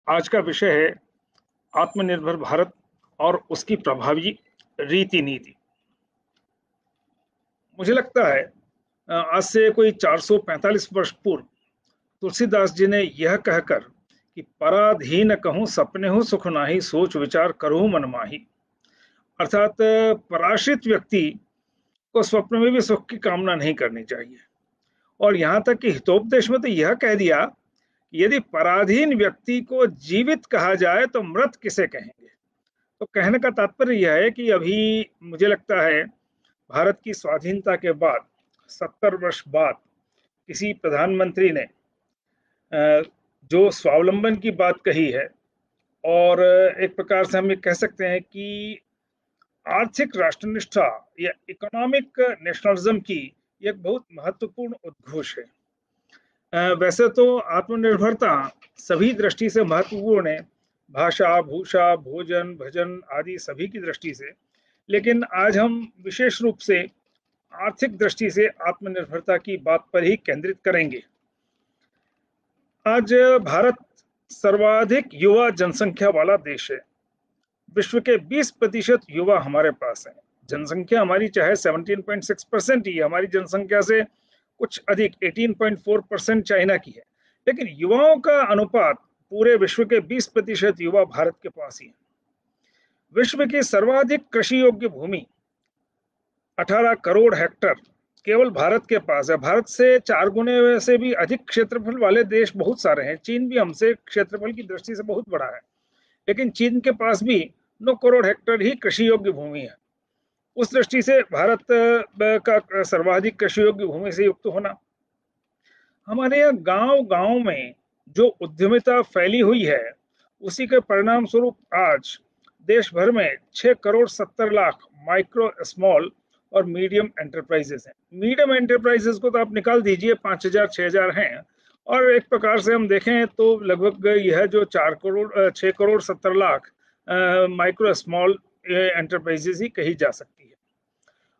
आज का विषय है आत्मनिर्भर भारत और उसकी प्रभावी रीति नीति। मुझे लगता है आज से कोई 445 वर्ष पूर्व तुलसीदास जी ने यह कहकर कि पराधीन कहूँ सपने हो सुख नाही सोच विचार करूँ मन माही, अर्थात पराश्रित व्यक्ति को स्वप्न में भी सुख की कामना नहीं करनी चाहिए। और यहाँ तक कि हितोपदेश में तो यह कह दिया कि यदि पराधीन व्यक्ति को जीवित कहा जाए तो मृत किसे कहेंगे। तो कहने का तात्पर्य यह है कि अभी मुझे लगता है भारत की स्वाधीनता के बाद 70 वर्ष बाद किसी प्रधानमंत्री ने जो स्वावलंबन की बात कही है, और एक प्रकार से हम ये कह सकते हैं कि आर्थिक राष्ट्रनिष्ठा या इकोनॉमिक नेशनलिज्म की एक बहुत महत्वपूर्ण उद्घोष है। वैसे तो आत्मनिर्भरता सभी दृष्टि से महत्वपूर्ण है, भाषा, भूषा, भोजन, भजन आदि सभी की दृष्टि से, लेकिन आज हम विशेष रूप से आर्थिक दृष्टि से आत्मनिर्भरता की बात पर ही केंद्रित करेंगे। आज भारत सर्वाधिक युवा जनसंख्या वाला देश है। विश्व के 20% युवा हमारे पास हैं। जनसंख्या हमारी चाहे 17.6% ही, हमारी जनसंख्या से कुछ अधिक 18.4% चाइना की है, लेकिन युवाओं का अनुपात पूरे विश्व के 20% युवा भारत के पास ही है। विश्व की सर्वाधिक कृषि योग्य भूमि 18 करोड़ हेक्टर केवल भारत के पास है। भारत से 4 गुने से भी अधिक क्षेत्रफल वाले देश बहुत सारे हैं। चीन भी हमसे क्षेत्रफल की दृष्टि से बहुत बड़ा है, लेकिन चीन के पास भी 9 करोड़ हेक्टर ही कृषि योग्य भूमि है। उस दृष्टि से भारत का सर्वाधिक कृषि योग्य भूमि से युक्त होना, हमारे यहाँ गांव-गांव में जो उद्यमिता फैली हुई है, उसी के परिणाम स्वरूप आज देश भर में 6 करोड़ 70 लाख माइक्रो, स्मॉल और मीडियम एंटरप्राइजेस हैं। मीडियम एंटरप्राइजेस को तो आप निकाल दीजिए, 5,000 6,000 हैं, और एक प्रकार से हम देखें तो लगभग यह जो 6 crore 70 lakh micro small enterprises ही कही जा सकती है।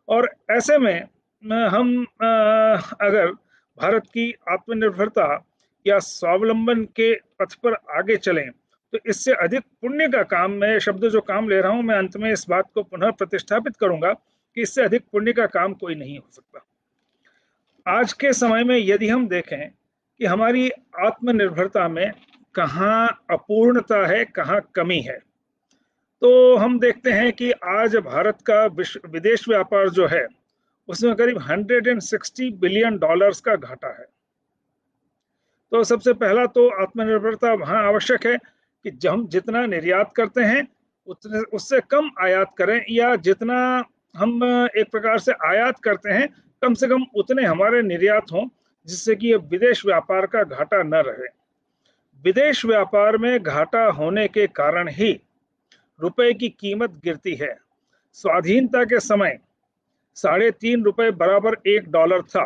और ऐसे में हम अगर भारत की आत्मनिर्भरता या स्वावलंबन के पथ पर आगे चलें तो इससे अधिक पुण्य का काम, मैं शब्द जो काम ले रहा हूं, मैं अंत में इस बात को पुनः प्रतिष्ठापित करूंगा कि इससे अधिक पुण्य का काम कोई नहीं हो सकता। आज के समय में यदि हम देखें कि हमारी आत्मनिर्भरता में कहाँ अपूर्णता है, कहाँ कमी है, तो हम देखते हैं कि आज भारत का विदेश व्यापार जो है उसमें करीब 160 बिलियन डॉलर्स का घाटा है। तो सबसे पहला तो आत्मनिर्भरता वहां आवश्यक है कि हम जितना निर्यात करते हैं उतने उससे कम आयात करें, या जितना हम एक प्रकार से आयात करते हैं कम से कम उतने हमारे निर्यात हों, जिससे कि विदेश व्यापार का घाटा न रहे। विदेश व्यापार में घाटा होने के कारण ही रुपए की कीमत गिरती है। स्वाधीनता के समय 3.5 रुपए बराबर $1 था।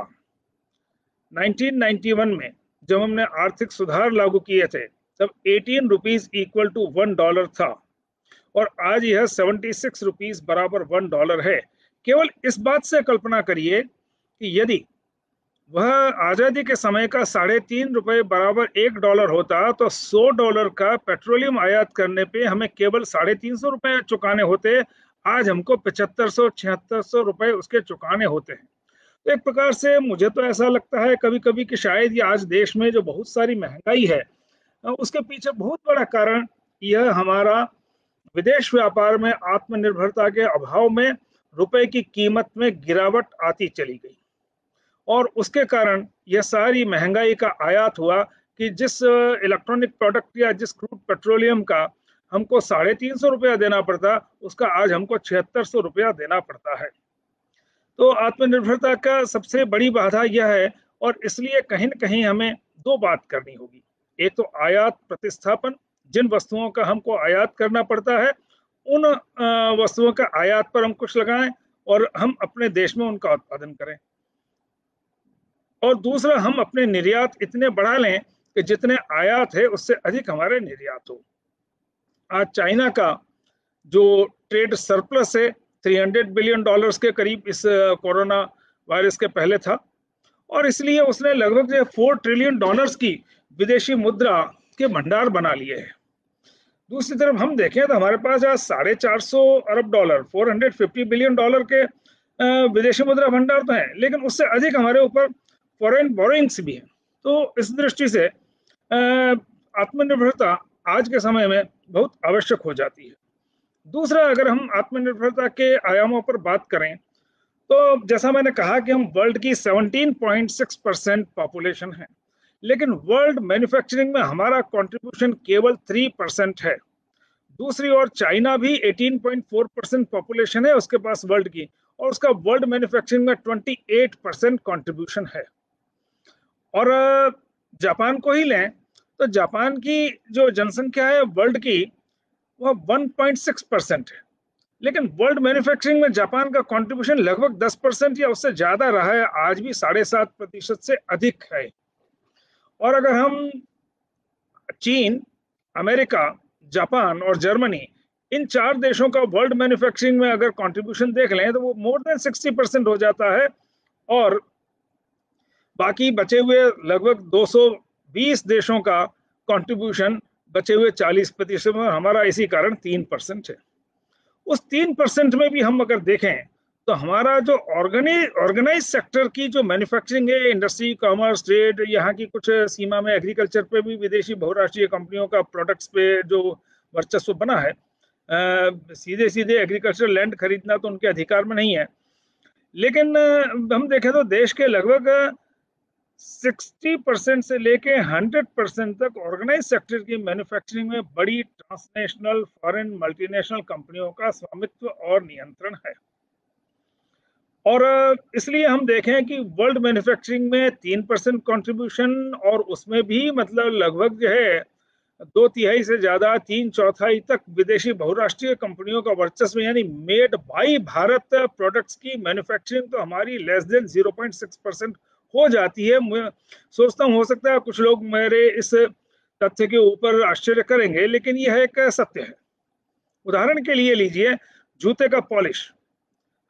1991 में जब हमने आर्थिक सुधार लागू किए थे तब 18 रुपीज इक्वल टू $1 था, और आज यह 76 रुपीज बराबर $1 है। केवल इस बात से कल्पना करिए कि यदि वह आजादी के समय का 3.5 रुपए बराबर $1 होता तो $100 का पेट्रोलियम आयात करने पे हमें केवल 350 रुपए चुकाने होते। आज हमको 7500-7600 रुपए उसके चुकाने होते हैं। तो एक प्रकार से मुझे तो ऐसा लगता है कभी कभी कि शायद ये आज देश में जो बहुत सारी महंगाई है उसके पीछे बहुत बड़ा कारण यह हमारा विदेश व्यापार में आत्मनिर्भरता के अभाव में रुपए की कीमत में गिरावट आती चली गई, और उसके कारण यह सारी महंगाई का आयात हुआ कि जिस इलेक्ट्रॉनिक प्रोडक्ट या जिस क्रूड पेट्रोलियम का हमको 350 रुपया देना पड़ता, उसका आज हमको 7600 रुपया देना पड़ता है। तो आत्मनिर्भरता का सबसे बड़ी बाधा यह है, और इसलिए कहीं न कहीं हमें दो बात करनी होगी। एक तो आयात प्रतिस्थापन, जिन वस्तुओं का हमको आयात करना पड़ता है उन वस्तुओं का आयात पर हम कुछ लगाएं और हम अपने देश में उनका उत्पादन करें। और दूसरा, हम अपने निर्यात इतने बढ़ा लें कि जितने आयात है उससे अधिक हमारे निर्यात हो। आज चाइना का जो ट्रेड सरप्लस है $300 बिलियन के करीब इस कोरोना वायरस के पहले था, और इसलिए उसने लगभग $4 ट्रिलियन की विदेशी मुद्रा के भंडार बना लिए हैं। दूसरी तरफ हम देखें तो हमारे पास आज $450 अरब, $450 बिलियन के विदेशी मुद्रा भंडार तो है, लेकिन उससे अधिक हमारे ऊपर फॉरेन बोरोइंग्स भी है। तो इस दृष्टि से आत्मनिर्भरता आज के समय में बहुत आवश्यक हो जाती है। दूसरा, अगर हम आत्मनिर्भरता के आयामों पर बात करें तो जैसा मैंने कहा कि हम वर्ल्ड की 17.6% पॉपुलेशन है, लेकिन वर्ल्ड मैन्युफैक्चरिंग में हमारा कंट्रीब्यूशन केवल 3% है। दूसरी ओर चाइना भी 18.4% पॉपुलेशन है उसके पास वर्ल्ड की, और उसका वर्ल्ड मैन्युफैक्चरिंग में 28% कंट्रीब्यूशन है। और जापान को ही लें तो जापान की जो जनसंख्या है वर्ल्ड की वह 1.6% है, लेकिन वर्ल्ड मैन्युफैक्चरिंग में जापान का कंट्रीब्यूशन लगभग 10% या उससे ज्यादा रहा है, आज भी 7.5% से अधिक है। और अगर हम चीन, अमेरिका, जापान और जर्मनी, इन 4 देशों का वर्ल्ड मैन्युफैक्चरिंग में अगर कंट्रीब्यूशन देख लें तो वो मोर देन 60% हो जाता है, और बाकी बचे हुए लगभग 220 देशों का कंट्रीब्यूशन बचे हुए 40% में हमारा इसी कारण 3% है। उस 3% में भी हम अगर देखें तो हमारा जो ऑर्गेनाइज सेक्टर की जो मैन्युफैक्चरिंग है, इंडस्ट्री, कॉमर्स, ट्रेड, यहाँ की कुछ सीमा में एग्रीकल्चर पे भी विदेशी बहुराष्ट्रीय कंपनियों का प्रोडक्ट्स पे जो वर्चस्व बना है, सीधे सीधे एग्रीकल्चर लैंड खरीदना तो उनके अधिकार में नहीं है, लेकिन हम देखें तो देश के लगभग 60% से लेके 100% तक ऑर्गेनाइज सेक्टर की मैन्युफैक्चरिंग में बड़ी ट्रांसनेशनल, फॉरेन, मल्टीनेशनल कंपनियों का स्वामित्व और नियंत्रण है। और इसलिए हम देखें कि वर्ल्ड मैन्युफैक्चरिंग में 3% कंट्रीब्यूशन, और उसमें भी मतलब लगभग जो है 2/3 से ज्यादा, 3/4 तक विदेशी बहुराष्ट्रीय कंपनियों का वर्चस्व, यानी मेड बाय भारत प्रोडक्ट्स की मैन्युफैक्चरिंग तो हमारी लेस देन 0.6% हो जाती है। मैं सोचता हूँ हो सकता है कुछ लोग मेरे इस तथ्य के ऊपर आश्चर्य करेंगे, लेकिन यह एक सत्य है। उदाहरण के लिए लीजिए जूते का पॉलिश,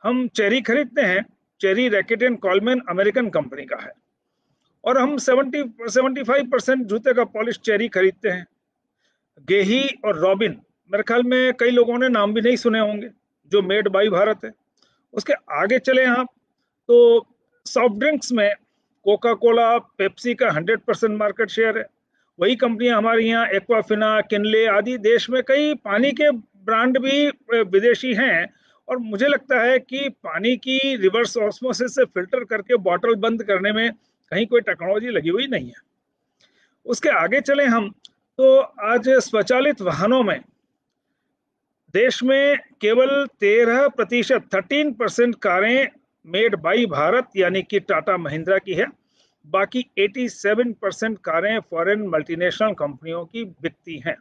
हम चेरी खरीदते हैं, cherry racket and Coleman American company का है, और हम 75% जूते का पॉलिश चेरी खरीदते हैं। गेही और रॉबिन, मेरे ख्याल में कई लोगों ने नाम भी नहीं सुने होंगे, जो मेड बाय भारत है। उसके आगे चले आप तो सॉफ्ट ड्रिंक्स में कोका कोला, पेप्सी का 100% मार्केट शेयर है। वही कंपनियां हमारे यहाँ एक्वाफिना, किनले आदि, देश में कई पानी के ब्रांड भी विदेशी हैं, और मुझे लगता है कि पानी की रिवर्स ऑस्मोसिस से फिल्टर करके बॉटल बंद करने में कहीं कोई टेक्नोलॉजी लगी हुई नहीं है। उसके आगे चले हम तो आज स्वचालित वाहनों में देश में केवल 13% कारें मेड बाय भारत यानी कि टाटा महिंद्रा की है, बाकी 87% कारें फॉरेन मल्टीनेशनल कंपनियों की बिकती हैं।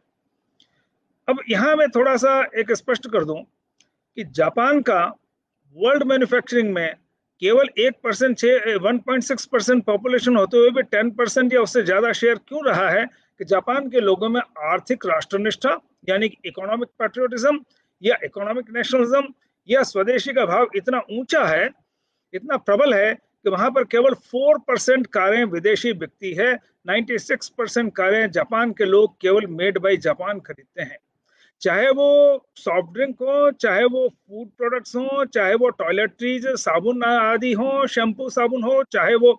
अब यहां मैं थोड़ा सा एक स्पष्ट कर दूं कि जापान का वर्ल्ड मैन्युफैक्चरिंग में केवल 1.6% पॉपुलेशन होते हुए भी 10% या उससे ज्यादा शेयर क्यों रहा है कि जापान के लोगों में आर्थिक राष्ट्रनिष्ठा यानी इकोनॉमिक पैट्रियोटिज्म या इकोनॉमिक नेशनलिज्म या स्वदेशी का भाव इतना ऊंचा है, इतना प्रबल है कि वहां पर केवल 4% कारें विदेशी बिकती है। 96% कारें जापान के लोग केवल मेड बाय जापान खरीदते हैं, चाहे वो सॉफ्ट ड्रिंक हो, चाहे वो फूड प्रोडक्ट्स हो, चाहे वो टॉयलेटरीज, साबुन आदि हो, शैम्पू साबुन हो, चाहे वो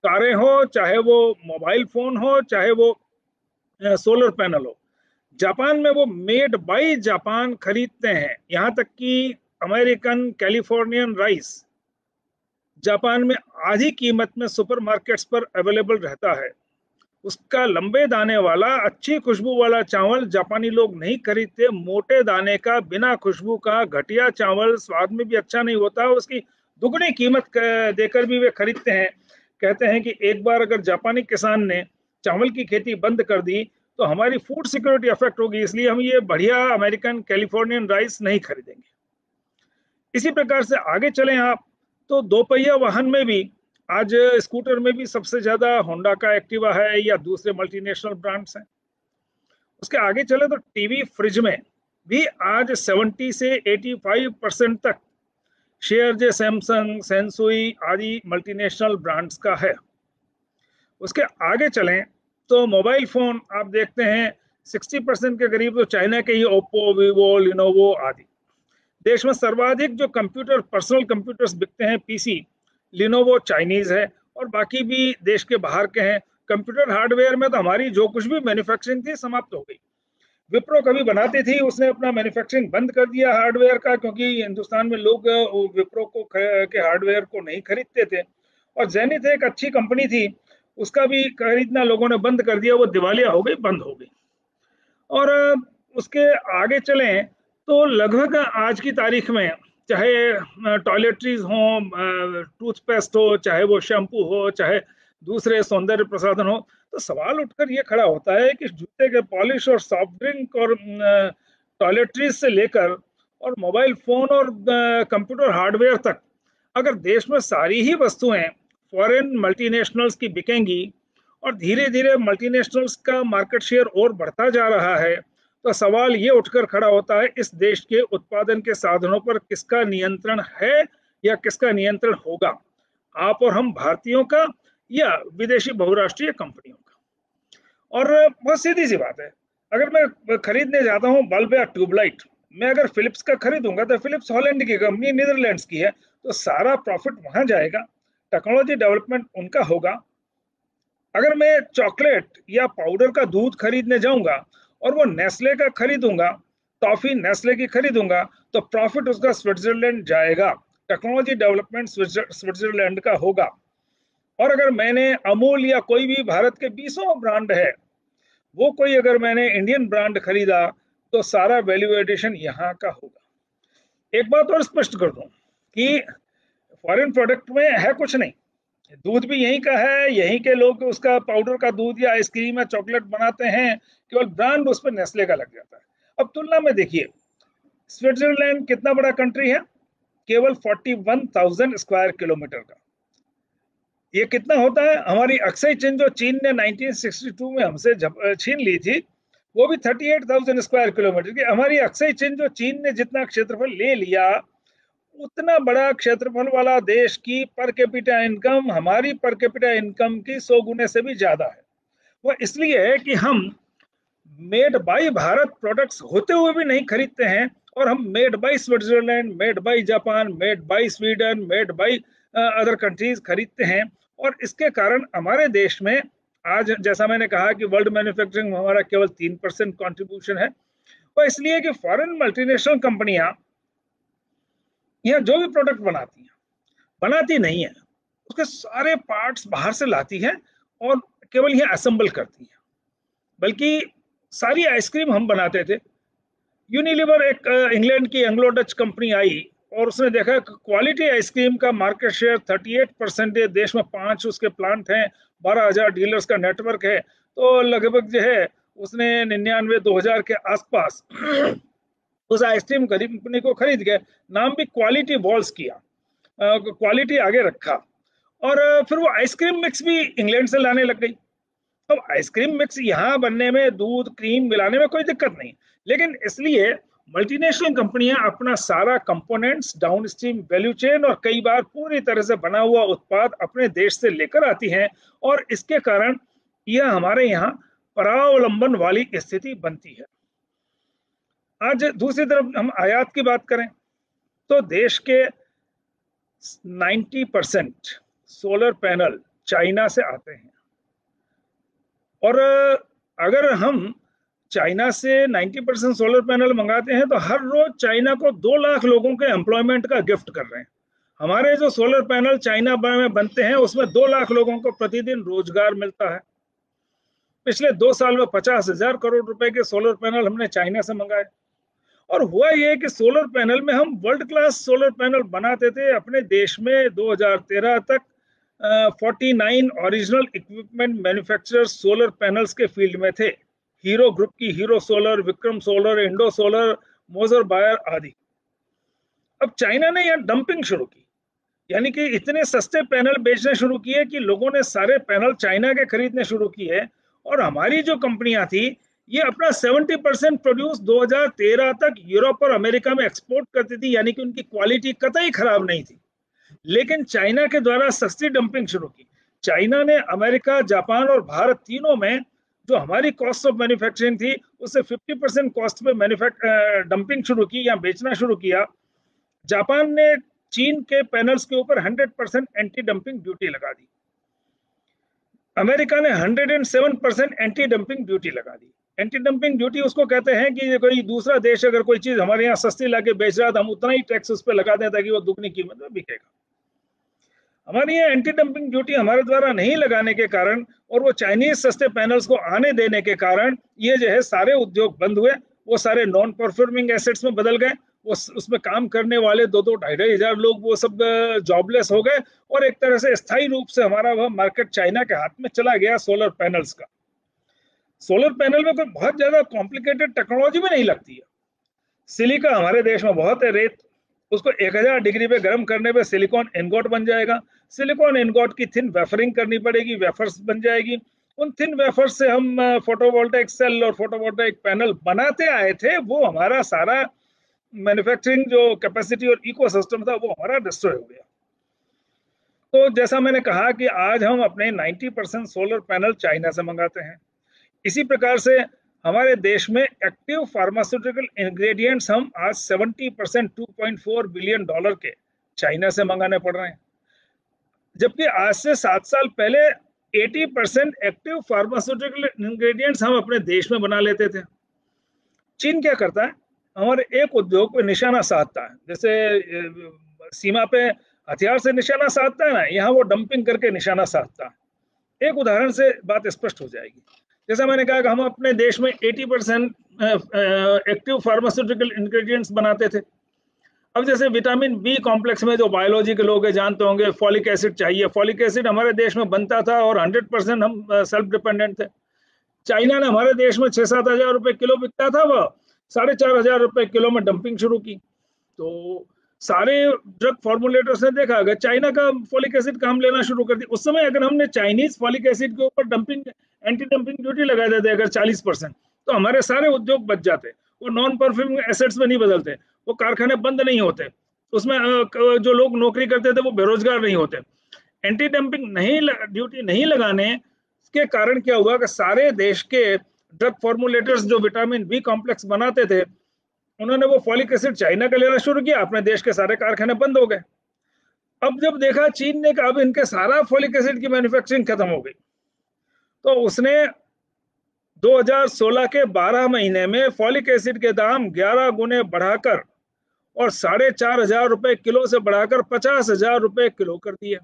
कारें हो, चाहे वो मोबाइल फोन हो, चाहे वो सोलर पैनल हो। जापान में वो मेड बाय जापान खरीदते हैं। यहाँ तक कि अमेरिकन कैलिफोर्नियन राइस जापान में आधी कीमत में सुपरमार्केट्स पर अवेलेबल रहता है। उसका लंबे दाने वाला अच्छी खुशबू वाला चावल जापानी लोग नहीं खरीदते। मोटे दाने का बिना खुशबू का घटिया चावल स्वाद में भी अच्छा नहीं होता, उसकी दुगनी कीमत देकर भी वे खरीदते हैं। कहते हैं कि एक बार अगर जापानी किसान ने चावल की खेती बंद कर दी तो हमारी फूड सिक्योरिटी अफेक्ट होगी, इसलिए हम ये बढ़िया अमेरिकन कैलिफोर्नियन राइस नहीं खरीदेंगे। इसी प्रकार से आगे चलें आप तो दोपहिया वाहन में भी आज स्कूटर में भी सबसे ज्यादा होंडा का एक्टिवा है या दूसरे मल्टीनेशनल ब्रांड्स हैं। उसके आगे चले तो टीवी, फ्रिज में भी आज 70 से 85% तक शेयर जो सैमसंग, सेंसुई आदि मल्टीनेशनल ब्रांड्स का है। उसके आगे चलें तो मोबाइल फोन आप देखते हैं 60% के करीब तो चाइना के ही ओप्पो, वीवो, लिनोवो आदि। देश में सर्वाधिक जो कंप्यूटर, पर्सनल कंप्यूटर्स बिकते हैं पीसी, लिनोवो चाइनीज है और बाकी भी देश के बाहर के हैं। कंप्यूटर हार्डवेयर में तो हमारी जो कुछ भी मैन्युफैक्चरिंग थी समाप्त हो गई। विप्रो कभी बनाती थी, उसने अपना मैन्युफैक्चरिंग बंद कर दिया हार्डवेयर का, क्योंकि हिंदुस्तान में लोग विप्रो को के हार्डवेयर को नहीं खरीदते थे। और जेनिथ एक अच्छी कंपनी थी, उसका भी खरीदना लोगों ने बंद कर दिया, वो दिवालिया हो गई, बंद हो गई। और उसके आगे चलें तो लगभग आज की तारीख में चाहे टॉयलेटरीज हो, टूथपेस्ट हो, चाहे वो शैम्पू हो, चाहे दूसरे सौंदर्य प्रसाधन हो, तो सवाल उठकर ये खड़ा होता है कि जूते के पॉलिश और सॉफ्ट ड्रिंक और टॉयलेटरीज से लेकर और मोबाइल फोन और कंप्यूटर हार्डवेयर तक, अगर देश में सारी ही वस्तुएं फॉरेन मल्टीनेशनल्स की बिकेंगी और धीरे धीरे मल्टीनेशनल्स का मार्केट शेयर और बढ़ता जा रहा है, तो सवाल ये उठकर खड़ा होता है इस देश के उत्पादन के साधनों पर किसका नियंत्रण है या किसका नियंत्रण होगा, आप और हम भारतीयों का या विदेशी बहुराष्ट्रीय कंपनियों का। और बहुत सीधी सी बात है, अगर मैं खरीदने जाता हूँ बल्ब या ट्यूबलाइट, मैं अगर फिलिप्स का खरीदूंगा तो फिलिप्स हॉलैंड की कंपनी, नीदरलैंड्स की है, तो सारा प्रॉफिट वहां जाएगा, टेक्नोलॉजी डेवलपमेंट उनका होगा। अगर मैं चॉकलेट या पाउडर का दूध खरीदने जाऊंगा और वो नेस्ले का खरीदूंगा, टॉफी नेस्ले की खरीदूंगा, तो प्रॉफिट उसका स्विट्जरलैंड जाएगा, टेक्नोलॉजी डेवलपमेंट स्विट्जरलैंड का होगा। और अगर मैंने अमूल या कोई भी भारत के 20 ब्रांड है, वो कोई अगर मैंने इंडियन ब्रांड खरीदा, तो सारा वैल्यू एडिशन यहाँ का होगा। एक बात और स्पष्ट कर दूं कि फॉरेन प्रोडक्ट में है कुछ नहीं, दूध भी यहीं का है, यहीं के लोग उसका पाउडर का दूध या आइसक्रीम या चॉकलेट बनाते हैं, केवल ब्रांड उस पर नेस्ले का लग जाता है। अब तुलना में देखिए, स्विट्जरलैंड कितना बड़ा कंट्री है, केवल 41,000 स्क्वायर किलोमीटर का। ये कितना होता है, हमारी अक्सई चीन जो चीन ने 1962 में हमसे छीन ली थी, वो भी 38,000 स्क्वायर किलोमीटर की। हमारी अक्सई चीन जो चीन ने जितना क्षेत्रफल ले लिया, उतना बड़ा क्षेत्रफल वाला देश की पर कैपिटा इनकम हमारी पर कैपिटा इनकम की 100 गुने से भी ज्यादा है। वो इसलिए है कि हम मेड बाय भारत प्रोडक्ट्स होते हुए भी नहीं खरीदते हैं, और हम made by Switzerland, made by Japan, made by Sweden, made by other countries खरीदते हैं। और इसके कारण हमारे देश में आज, जैसा मैंने कहा कि वर्ल्ड मैन्युफैक्चरिंग में हमारा केवल 3% कॉन्ट्रीब्यूशन है, वो इसलिए कि फॉरेन मल्टीनेशनल कंपनियां यहाँ जो भी प्रोडक्ट बनाती नहीं है, उसके सारे पार्ट्स बाहर से लाती है और केवल यहाँ असेंबल करती है। बल्कि सारी आइसक्रीम हम बनाते थे, यूनिलीवर एक इंग्लैंड की एंग्लो डच कंपनी आई और उसने देखा क्वालिटी आइसक्रीम का मार्केट शेयर 38% है, देश में 5 उसके प्लांट हैं, 12,000 डीलर्स का नेटवर्क है, तो लगभग जो है उसने 99-2000 के आसपास उस आइसक्रीम कंपनी को खरीद के नाम भी क्वालिटी बॉल्स किया, क्वालिटी आगे रखा, और फिर वो आइसक्रीम मिक्स भी इंग्लैंड से लाने लग गई। अब आइसक्रीम मिक्स यहाँ बनने में, दूध क्रीम मिलाने में कोई दिक्कत नहीं, लेकिन इसलिए मल्टीनेशनल कंपनियां अपना सारा कंपोनेंट्स, डाउनस्ट्रीम वैल्यू चेन और कई बार पूरी तरह से बना हुआ उत्पाद अपने देश से लेकर आती हैं, और इसके कारण यह हमारे यहाँ परावलंबन वाली स्थिति बनती है। आज दूसरी तरफ हम आयात की बात करें तो देश के 90% सोलर पैनल चाइना से आते हैं, और अगर हम चाइना से 90% सोलर पैनल मंगाते हैं तो हर रोज चाइना को 2 लाख लोगों के एम्प्लॉयमेंट का गिफ्ट कर रहे हैं। हमारे जो सोलर पैनल चाइना में बनते हैं उसमें 2 लाख लोगों को प्रतिदिन रोजगार मिलता है। पिछले 2 साल में 50,000 करोड़ रुपए के सोलर पैनल हमने चाइना से मंगाए, और हुआ ये कि सोलर पैनल में हम वर्ल्ड क्लास सोलर पैनल बनाते थे अपने देश में। 2013 तक 49 original equipment manufacturers solar panels के फील्ड में थे, हीरो ग्रुप की hero solar, Vikram solar, Indo solar, मोजर बायर आदि। अब चाइना ने यहाँ डंपिंग शुरू की, यानी कि इतने सस्ते पैनल बेचने शुरू किए कि लोगों ने सारे पैनल चाइना के खरीदने शुरू किए, और हमारी जो कंपनियां थी ये अपना 70% प्रोड्यूस 2013 तक यूरोप और अमेरिका में एक्सपोर्ट करती थी, यानी कि उनकी क्वालिटी कतई खराब नहीं थी। लेकिन चाइना के द्वारा सस्ती डंपिंग शुरू की। चाइना ने अमेरिका, जापान और भारत तीनों में जो हमारी कॉस्ट ऑफ मैन्युफैक्चरिंग थी उससे 50% कॉस्ट पे डंपिंग शुरू की या बेचना शुरू किया। जापान ने चीन के पैनल्स के ऊपर 100% एंटी डंपिंग ड्यूटी लगा दी। अमेरिका ने 107% एंटी डंपिंग ड्यूटी लगा दी। एंटी डंपिंग ड्यूटी उसको कहते हैं कि कोई दूसरा देश अगर कोई चीज हमारे यहाँ सस्ती लाके बेच रहा है तो हम उतना ही टैक्स उस पर लगा दें ताकि वो दुगनी कीमत में बिकेगा। हमारे यहाँ एंटी डंपिंग ड्यूटी हमारे द्वारा नहीं लगाने के कारण और वो चाइनीज सस्ते पैनल्स को आने देने के कारण ये जो है सारे उद्योग बंद हुए। वो सारे नॉन परफॉर्मिंग एसेट्स में बदल गए। वो उसमें काम करने वाले 2-2, 2,500 लोग वो सब जॉबलेस हो गए और एक तरह से स्थायी रूप से हमारा वह मार्केट चाइना के हाथ में चला गया सोलर पैनल्स का। सोलर पैनल में कोई बहुत ज्यादा कॉम्प्लिकेटेड टेक्नोलॉजी भी नहीं लगती है। सिलिका हमारे देश में बहुत है, रेत, उसको 1000 डिग्री पे गर्म करने पे सिलिकॉन इनगोट बन जाएगा। सिलिकॉन इनगोट की थिन वेफरिंग करनी पड़ेगी, वेफर्स बन जाएगी। उन थिन वेफर्स से हम फोटोवोल्टाइक सेल और फोटोवोल्टाइक पैनल बनाते आए थे। वो हमारा सारा मैन्युफैक्चरिंग जो कैपेसिटी और इकोसिस्टम था वो हमारा डिस्ट्रॉय हो गया। तो जैसा मैंने कहा कि आज हम अपने 90% सोलर पैनल चाइना से मंगाते हैं। इसी प्रकार से हमारे देश में एक्टिव फार्मास्यूटिकल इंग्रेडिएंट्स हम आज 70% $2.4 बिलियन के चाइना से मंगाने पड़ रहे हैं, जबकि आज से 7 साल पहले 80% एक्टिव फार्मास्यूटिकल इंग्रेडिएंट्स हम अपने देश में बना लेते थे। चीन क्या करता है, हमारे एक उद्योग पे निशाना साधता है। जैसे सीमा पे हथियार से निशाना साधता है ना, यहाँ वो डंपिंग करके निशाना साधता है। एक उदाहरण से बात स्पष्ट हो जाएगी। जैसा मैंने कहा कि हम अपने देश में 80% एक्टिव फार्मास्यूटिकल इंग्रेडिएंट्स बनाते थे। अब जैसे विटामिन बी कॉम्प्लेक्स में जो बायोलॉजी के लोग जानते होंगे, फॉलिक एसिड चाहिए। फॉलिक एसिड हमारे देश में बनता था और 100% हम सेल्फ डिपेंडेंट थे। चाइना ने हमारे देश में 6-7 हजार रुपए किलो बिकता था, वह 4,500 रुपए किलो में डंपिंग शुरू की। तो सारे ड्रग फॉर्मुलेटर्स ने देखा अगर चाइना का फॉलिक एसिड का हम लेना शुरू कर दी। उस समय अगर हमने चाइनीज फॉलिक एसिड के ऊपर डंपिंग एंटी डंपिंग ड्यूटी लगा देते अगर 40%, तो हमारे सारे उद्योग बच जाते। वो नॉन परफॉर्मिंग एसेट्स में नहीं बदलते, वो कारखाने बंद नहीं होते, उसमें जो लोग नौकरी करते थे वो बेरोजगार नहीं होते। एंटी डंपिंग ड्यूटी नहीं लगाने के कारण क्या हुआ कि सारे देश के ड्रग फॉर्मुलेटर्स जो विटामिन बी कॉम्प्लेक्स बनाते थे, उन्होंने वो फॉलिक एसिड चाइना का लेना शुरू किया। अपने देश के सारे कारखाने बंद हो गए। अब जब देखा चीन ने कि अब इनके सारा फॉलिक एसिड की मैन्युफैक्चरिंग खत्म हो गई, तो उसने 2016 के 12 महीने में फॉलिक एसिड के दाम 11 गुने बढ़ाकर और 4,500 रुपए किलो से बढ़ाकर 50,000 रुपए किलो कर दिया।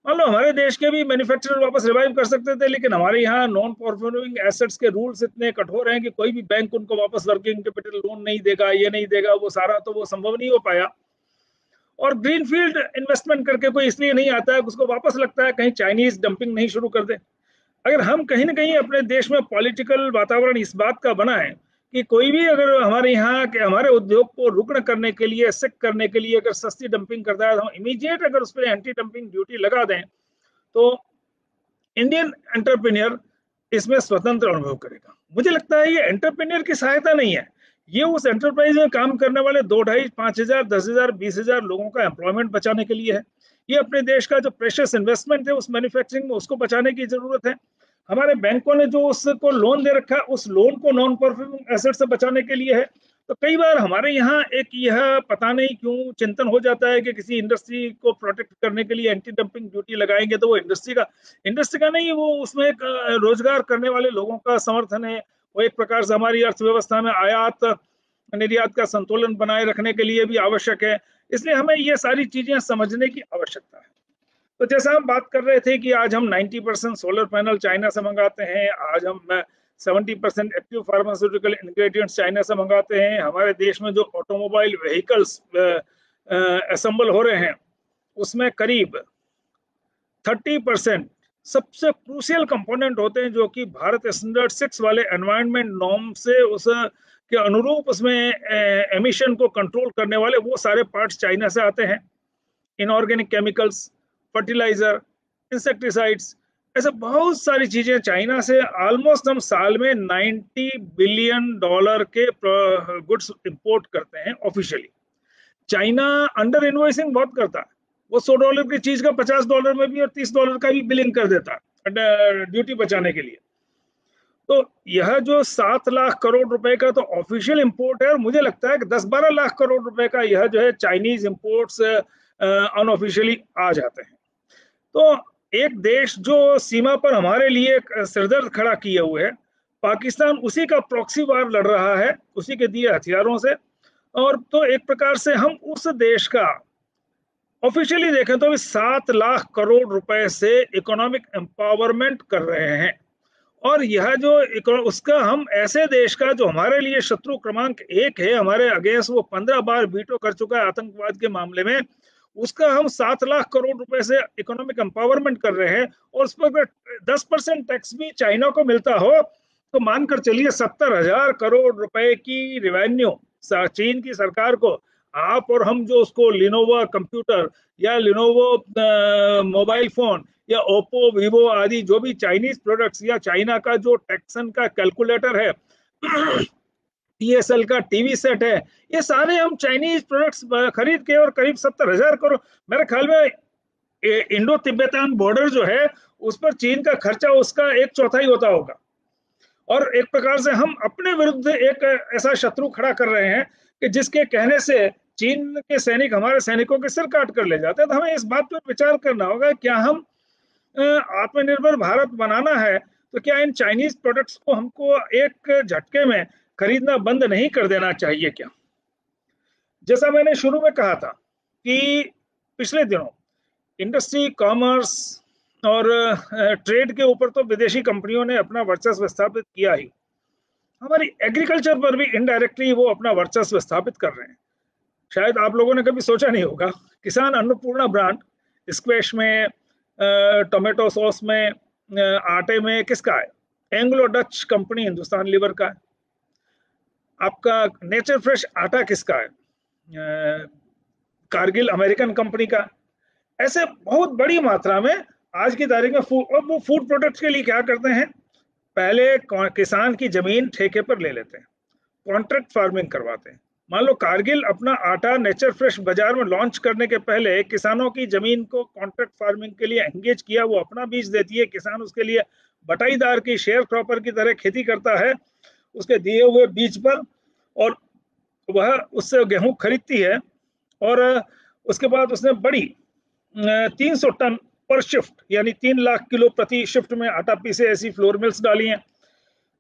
मान लो हमारे देश के भी मैन्युफैक्चरर वापस रिवाइव कर सकते थे, लेकिन हमारे यहाँ नॉन परफॉर्मिंग एसेट्स के रूल्स इतने कठोर हैं कि कोई भी बैंक उनको वापस वर्किंग कैपिटल लोन नहीं देगा, ये नहीं देगा, वो सारा तो वो संभव नहीं हो पाया। और ग्रीनफील्ड इन्वेस्टमेंट करके कोई इसलिए नहीं आता है, उसको वापस लगता है कहीं चाइनीज डंपिंग नहीं शुरू कर दे। अगर हम कहीं ना कहीं अपने देश में पॉलिटिकल वातावरण इस बात का बना है कि कोई भी अगर हमारे यहाँ के हमारे उद्योग को रुकन करने के लिए, सिक करने के लिए अगर सस्ती डंपिंग करता है, तो हम इमीडिएट अगर उस पर एंटी डंपिंग ड्यूटी लगा दें तो इंडियन एंटरप्रेन्योर इसमें स्वतंत्र अनुभव करेगा। मुझे लगता है ये एंटरप्रेन्योर की सहायता नहीं है, ये उस एंटरप्राइज में काम करने वाले 2-2.5, 5,000, 10,000, 20,000 लोगों का एम्प्लॉयमेंट बचाने के लिए है। ये अपने देश का जो प्रेशियस इन्वेस्टमेंट है उस मैन्युफैक्चरिंग में, उसको बचाने की जरूरत है। हमारे बैंकों ने जो उसको लोन दे रखा है, उस लोन को नॉन परफॉर्मिंग एसेट से बचाने के लिए है। तो कई बार हमारे यहाँ एक यह पता नहीं क्यों चिंतन हो जाता है कि किसी इंडस्ट्री को प्रोटेक्ट करने के लिए एंटी डंपिंग ड्यूटी लगाएंगे तो वो इंडस्ट्री का नहीं, वो उसमें एक रोजगार करने वाले लोगों का समर्थन है। वो एक प्रकार से हमारी अर्थव्यवस्था में आयात निर्यात का संतुलन बनाए रखने के लिए भी आवश्यक है। इसलिए हमें ये सारी चीजें समझने की आवश्यकता है। तो जैसा हम बात कर रहे थे कि आज हम 90% सोलर पैनल चाइना से मंगाते हैं, आज हम 70% एक्टिव फार्मास्यूटिकल इंग्रेडिएंट्स चाइना से मंगाते हैं। हमारे देश में जो ऑटोमोबाइल व्हीकल्स असेंबल हो रहे हैं उसमें करीब 30% सबसे क्रूशियल कंपोनेंट होते हैं जो कि भारत स्टैंडर्ड 6 वाले एनवायरनमेंट नॉर्म से उस के अनुरूप उसमें एमिशन को कंट्रोल करने वाले वो सारे पार्ट्स चाइना से आते हैं। इनऑर्गेनिक केमिकल्स, फर्टिलाइजर, इंसेक्टिसाइड्स, ऐसे बहुत सारी चीजें चाइना से ऑलमोस्ट हम साल में $90 बिलियन के गुड्स इंपोर्ट करते हैं ऑफिशियली। चाइना अंडर इनवॉइसिंग बहुत करता है, वो $100 की चीज का $50 में भी और $30 का भी बिलिंग कर देता है ड्यूटी बचाने के लिए। तो यह जो 7 लाख करोड़ रुपए का तो ऑफिशियल इंपोर्ट है, और मुझे लगता है कि 10-12 लाख करोड़ रुपए का यह जो है चाइनीज इंपोर्ट्स अनऑफिशियली आ जाते हैं। तो एक देश जो सीमा पर हमारे लिए सिरदर्द खड़ा किए हुए है, पाकिस्तान उसी का प्रॉक्सी वार लड़ रहा है, उसी के दिए हथियारों से। और तो एक प्रकार से हम उस देश का ऑफिशियली देखें तो 7 लाख करोड़ रुपए से इकोनॉमिक एम्पावरमेंट कर रहे हैं। और यह जो उसका हम ऐसे देश का जो हमारे लिए शत्रु क्रमांक 1 है, हमारे अगेंस्ट वो 15 बार वीटो कर चुका है आतंकवाद के मामले में, उसका हम 7 लाख करोड़ रुपए से इकोनॉमिक एम्पावरमेंट कर रहे हैं। और उस पर 10% टैक्स भी चाइना को मिलता हो तो मानकर चलिए 70,000 करोड़ रुपए की रेवेन्यू चीन की सरकार को आप और हम जो उसको लिनोवो कंप्यूटर या लिनोवो मोबाइल फोन या ओप्पो वीवो आदि जो भी चाइनीज प्रोडक्ट्स या चाइना का जो टेक्सन का कैलकुलेटर है टीएसएल का टीवी सेट है, ये सारे हम चाइनीज प्रोडक्ट्स खरीद के, और करीब 70,000 करोड़, मेरे ख्याल में इंडो तिब्बतान बॉर्डर जो है उस पर चीन का खर्चा उसका 1/4 होता होगा। और एक प्रकार से हम अपने विरुद्ध एक ऐसा शत्रु खड़ा कर रहे हैं कि जिसके कहने से चीन के सैनिक हमारे सैनिकों के सिर काट कर ले जाते हैं। तो हमें इस बात पर विचार करना होगा, क्या हम आत्मनिर्भर भारत बनाना है तो क्या इन चाइनीज प्रोडक्ट्स को हमको एक झटके में खरीदना बंद नहीं कर देना चाहिए क्या? जैसा मैंने शुरू में कहा था कि पिछले दिनों इंडस्ट्री, कॉमर्स और ट्रेड के ऊपर तो विदेशी कंपनियों ने अपना वर्चस्व स्थापित किया ही, हमारी एग्रीकल्चर पर भी इनडायरेक्टली वो अपना वर्चस्व स्थापित कर रहे हैं। शायद आप लोगों ने कभी सोचा नहीं होगा, किसान अन्नपूर्णा ब्रांड स्क्वैश में, टोमेटो सॉस में, आटे में किसका है? Anglo Dutch company Hindustan Lever का है। आपका नेचर फ्रेश आटा किसका है? कारगिल अमेरिकन कंपनी का। ऐसे बहुत बड़ी मात्रा में आज की तारीख में वो फूड प्रोडक्ट्स के लिए क्या करते हैं, पहले किसान की जमीन ठेके पर ले लेते हैं, कॉन्ट्रैक्ट फार्मिंग करवाते हैं। मान लो कारगिल अपना आटा नेचर फ्रेश बाजार में लॉन्च करने के पहले किसानों की जमीन को कॉन्ट्रैक्ट फार्मिंग के लिए एंगेज किया, वो अपना बीज देती है, किसान उसके लिए बटाईदार की शेयर क्रॉपर की तरह खेती करता है उसके दिए हुए बीज पर, और वह उससे गेहूं खरीदती है। और उसके बाद उसने बड़ी 300 टन पर शिफ्ट यानी 3 लाख किलो प्रति शिफ्ट में आटा पीसे ऐसी फ्लोर मिल्स डाली हैं।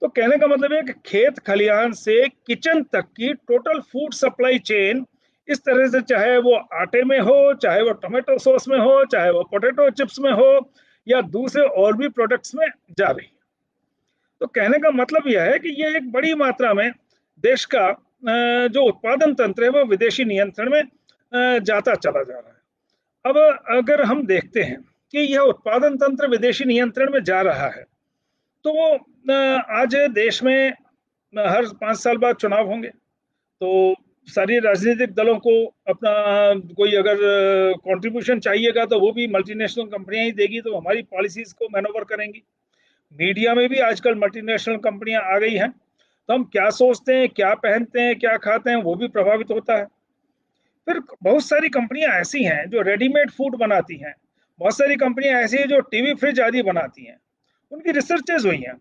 तो कहने का मतलब है कि खेत खलिहान से किचन तक की टोटल फूड सप्लाई चेन इस तरह से, चाहे वो आटे में हो, चाहे वो टोमेटो सॉस में हो, चाहे वो पोटैटो चिप्स में हो या दूसरे और भी प्रोडक्ट्स में जा रही है। तो कहने का मतलब यह है कि ये एक बड़ी मात्रा में देश का जो उत्पादन तंत्र है वो विदेशी नियंत्रण में जाता चला जा रहा है। अब अगर हम देखते हैं कि यह उत्पादन तंत्र विदेशी नियंत्रण में जा रहा है, तो आज देश में हर 5 साल बाद चुनाव होंगे, तो सारी राजनीतिक दलों को अपना कोई अगर कंट्रीब्यूशन चाहिएगा तो वो भी मल्टीनेशनल कंपनियां ही देगी, तो हमारी पॉलिसीज को मैनोवर करेंगी। मीडिया में भी आजकल मल्टीनेशनल कंपनियां आ गई हैं, तो हम क्या सोचते हैं, क्या पहनते हैं, क्या खाते हैं, वो भी प्रभावित होता है। फिर बहुत सारी कंपनियां ऐसी हैं जो रेडीमेड फूड बनाती हैं, बहुत सारी कंपनियां ऐसी हैं जो टीवी फ्रिज आदि बनाती हैं। उनकी रिसर्चेज हुई हैं,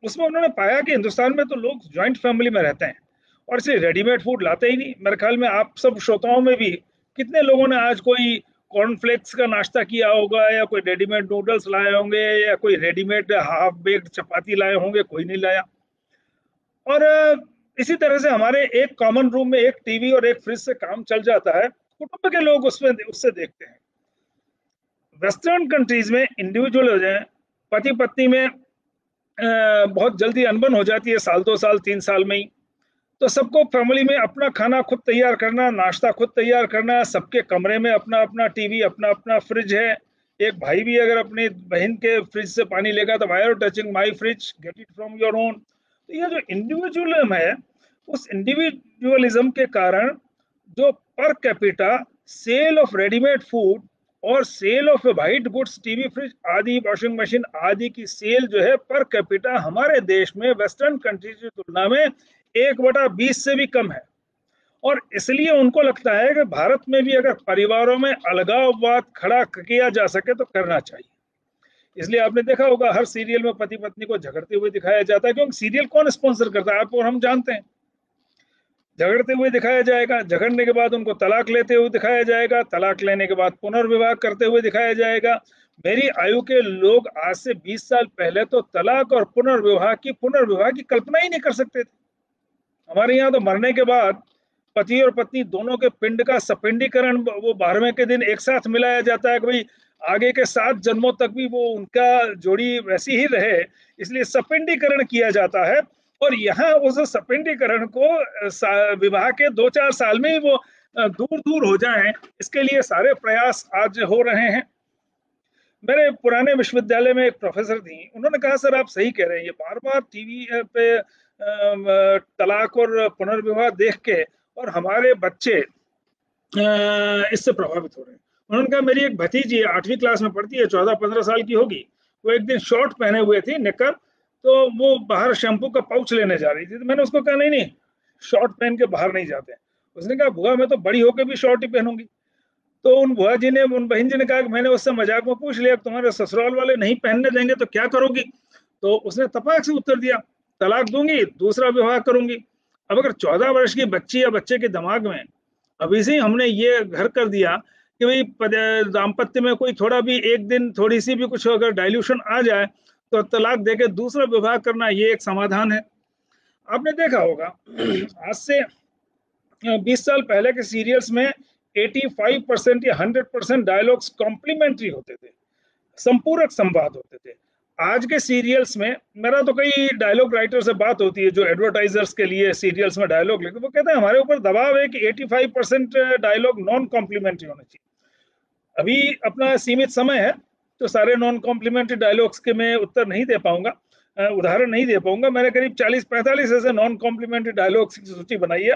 उसमें उन्होंने पाया कि हिंदुस्तान में तो लोग ज्वाइंट फैमिली में रहते हैं और इसलिए रेडीमेड फूड लाते ही नहीं। मेरे ख्याल में आप सब श्रोताओं में भी कितने लोगों ने आज कोई कॉर्नफ्लेक्स का नाश्ता किया होगा, या कोई रेडीमेड नूडल्स लाए होंगे, या कोई रेडीमेड हाफ बेक्ड चपाती लाए होंगे, कोई नहीं लाया। और इसी तरह से हमारे एक कॉमन रूम में एक टीवी और एक फ्रिज से काम चल जाता है, कुटुंब के लोग उसमें उससे देखते हैं। वेस्टर्न कंट्रीज में इंडिविजुअल हो जाए, पति पत्नी में बहुत जल्दी अनबन हो जाती है, साल 2 साल 3 साल में ही, तो सबको फैमिली में अपना खाना खुद तैयार करना, नाश्ता खुद तैयार करना, सबके कमरे में अपना अपना टीवी, अपना अपना फ्रिज है। एक भाई भी अगर अपनी बहन के फ्रिज से पानी लेगा तो why are touching my fridge, get it from your own. तो ये जो इंडिविजुअलिज्म है, उस इंडिविजुअलिज्म के कारण जो per capita sale of readymade food और sale of white goods, TV fridge आदि, वॉशिंग मशीन आदि की सेल जो है पर कैपिटा हमारे देश में वेस्टर्न कंट्रीज की तुलना में 1/20 से भी कम है। और इसलिए उनको लगता है कि भारत में भी अगर परिवारों में अलगाववाद खड़ा किया जा सके तो करना चाहिए। इसलिए आपने देखा होगा हर सीरियल में पति पत्नी को झगड़ते हुए दिखाया जाता है, क्योंकि सीरियल कौन स्पॉन्सर करता है, आप और हम जानते हैं। झगड़ते हुए दिखाया जाएगा, झगड़ने के बाद उनको तलाक लेते हुए दिखाया जाएगा, तलाक लेने के बाद पुनर्विवाह करते हुए दिखाया जाएगा। मेरी आयु के लोग आज से 20 साल पहले तो तलाक और पुनर्विवाह की कल्पना ही नहीं कर सकते थे। हमारे यहाँ तो मरने के बाद पति और पत्नी दोनों के पिंड का सपिंडीकरण वो 12वें के दिन एक साथ मिलाया जाता है कि भाई आगे के 7 जन्मों तक भी वो उनका जोड़ी वैसी ही रहे, इसलिए सपिंडीकरण किया जाता है। और यहाँ उस सपिंडीकरण को विवाह के 2-4 साल में ही वो दूर दूर हो जाएं, इसके लिए सारे प्रयास आज हो रहे हैं। मेरे पुराने विश्वविद्यालय में एक प्रोफेसर थी, उन्होंने कहा सर आप सही कह रहे हैं, ये बार बार टीवी पे तलाक और पुनर्विवाह देख के और हमारे बच्चे इससे प्रभावित हो रहे हैं। उन्होंने कहा मेरी एक भतीजी 8वीं क्लास में पढ़ती है, 14-15 साल की होगी, वो एक दिन शॉर्ट पहने हुए थी निकर, तो वो बाहर शैम्पू का पाउच लेने जा रही थी, तो मैंने उसको कहा नहीं नहीं शॉर्ट पहन के बाहर नहीं जाते। उसने कहा बुआ मैं तो बड़ी होकर भी शॉर्ट ही पहनूंगी। तो उन बुआ जी ने, उन बहन जी ने कहा कि मैंने उससे मजाक में पूछ लिया तुम्हारे ससुराल वाले नहीं पहनने देंगे तो क्या करोगी? तो उसने तपाक से उत्तर दिया तलाक दूंगी, दूसरा विवाह करूंगी। अब अगर 14 वर्ष की बच्ची या बच्चे के दिमाग में अभी से हमने ये घर कर दिया कि भाई दाम्पत्य में कोई थोड़ा भी एक दिन थोड़ी सी भी कुछ अगर डाइल्यूशन आ जाए तो तलाक देके दूसरा विवाह करना ये एक समाधान है। आपने देखा होगा आज से 20 साल पहले के सीरियल्स में 85% या 100% डायलॉग्स कॉम्प्लीमेंट्री होते थे, संपूरक संवाद होते थे। आज के सीरियल्स में मेरा तो कई डायलॉग राइटर से बात होती है जो एडवर्टाइजर्स के लिए सीरियल्स में डायलॉग लिखते, वो कहते हैं हमारे ऊपर दबाव है कि 85% डायलॉग नॉन कॉम्प्लीमेंट्री होने चाहिए। अभी अपना सीमित समय है तो सारे नॉन कॉम्प्लीमेंट्री डायलॉग्स के मैं उत्तर नहीं दे पाऊंगा, उदाहरण नहीं दे पाऊंगा। मैंने करीब 40-45 ऐसे नॉन कॉम्प्लीमेंट्री डायलॉग्स की सूची बनाई है।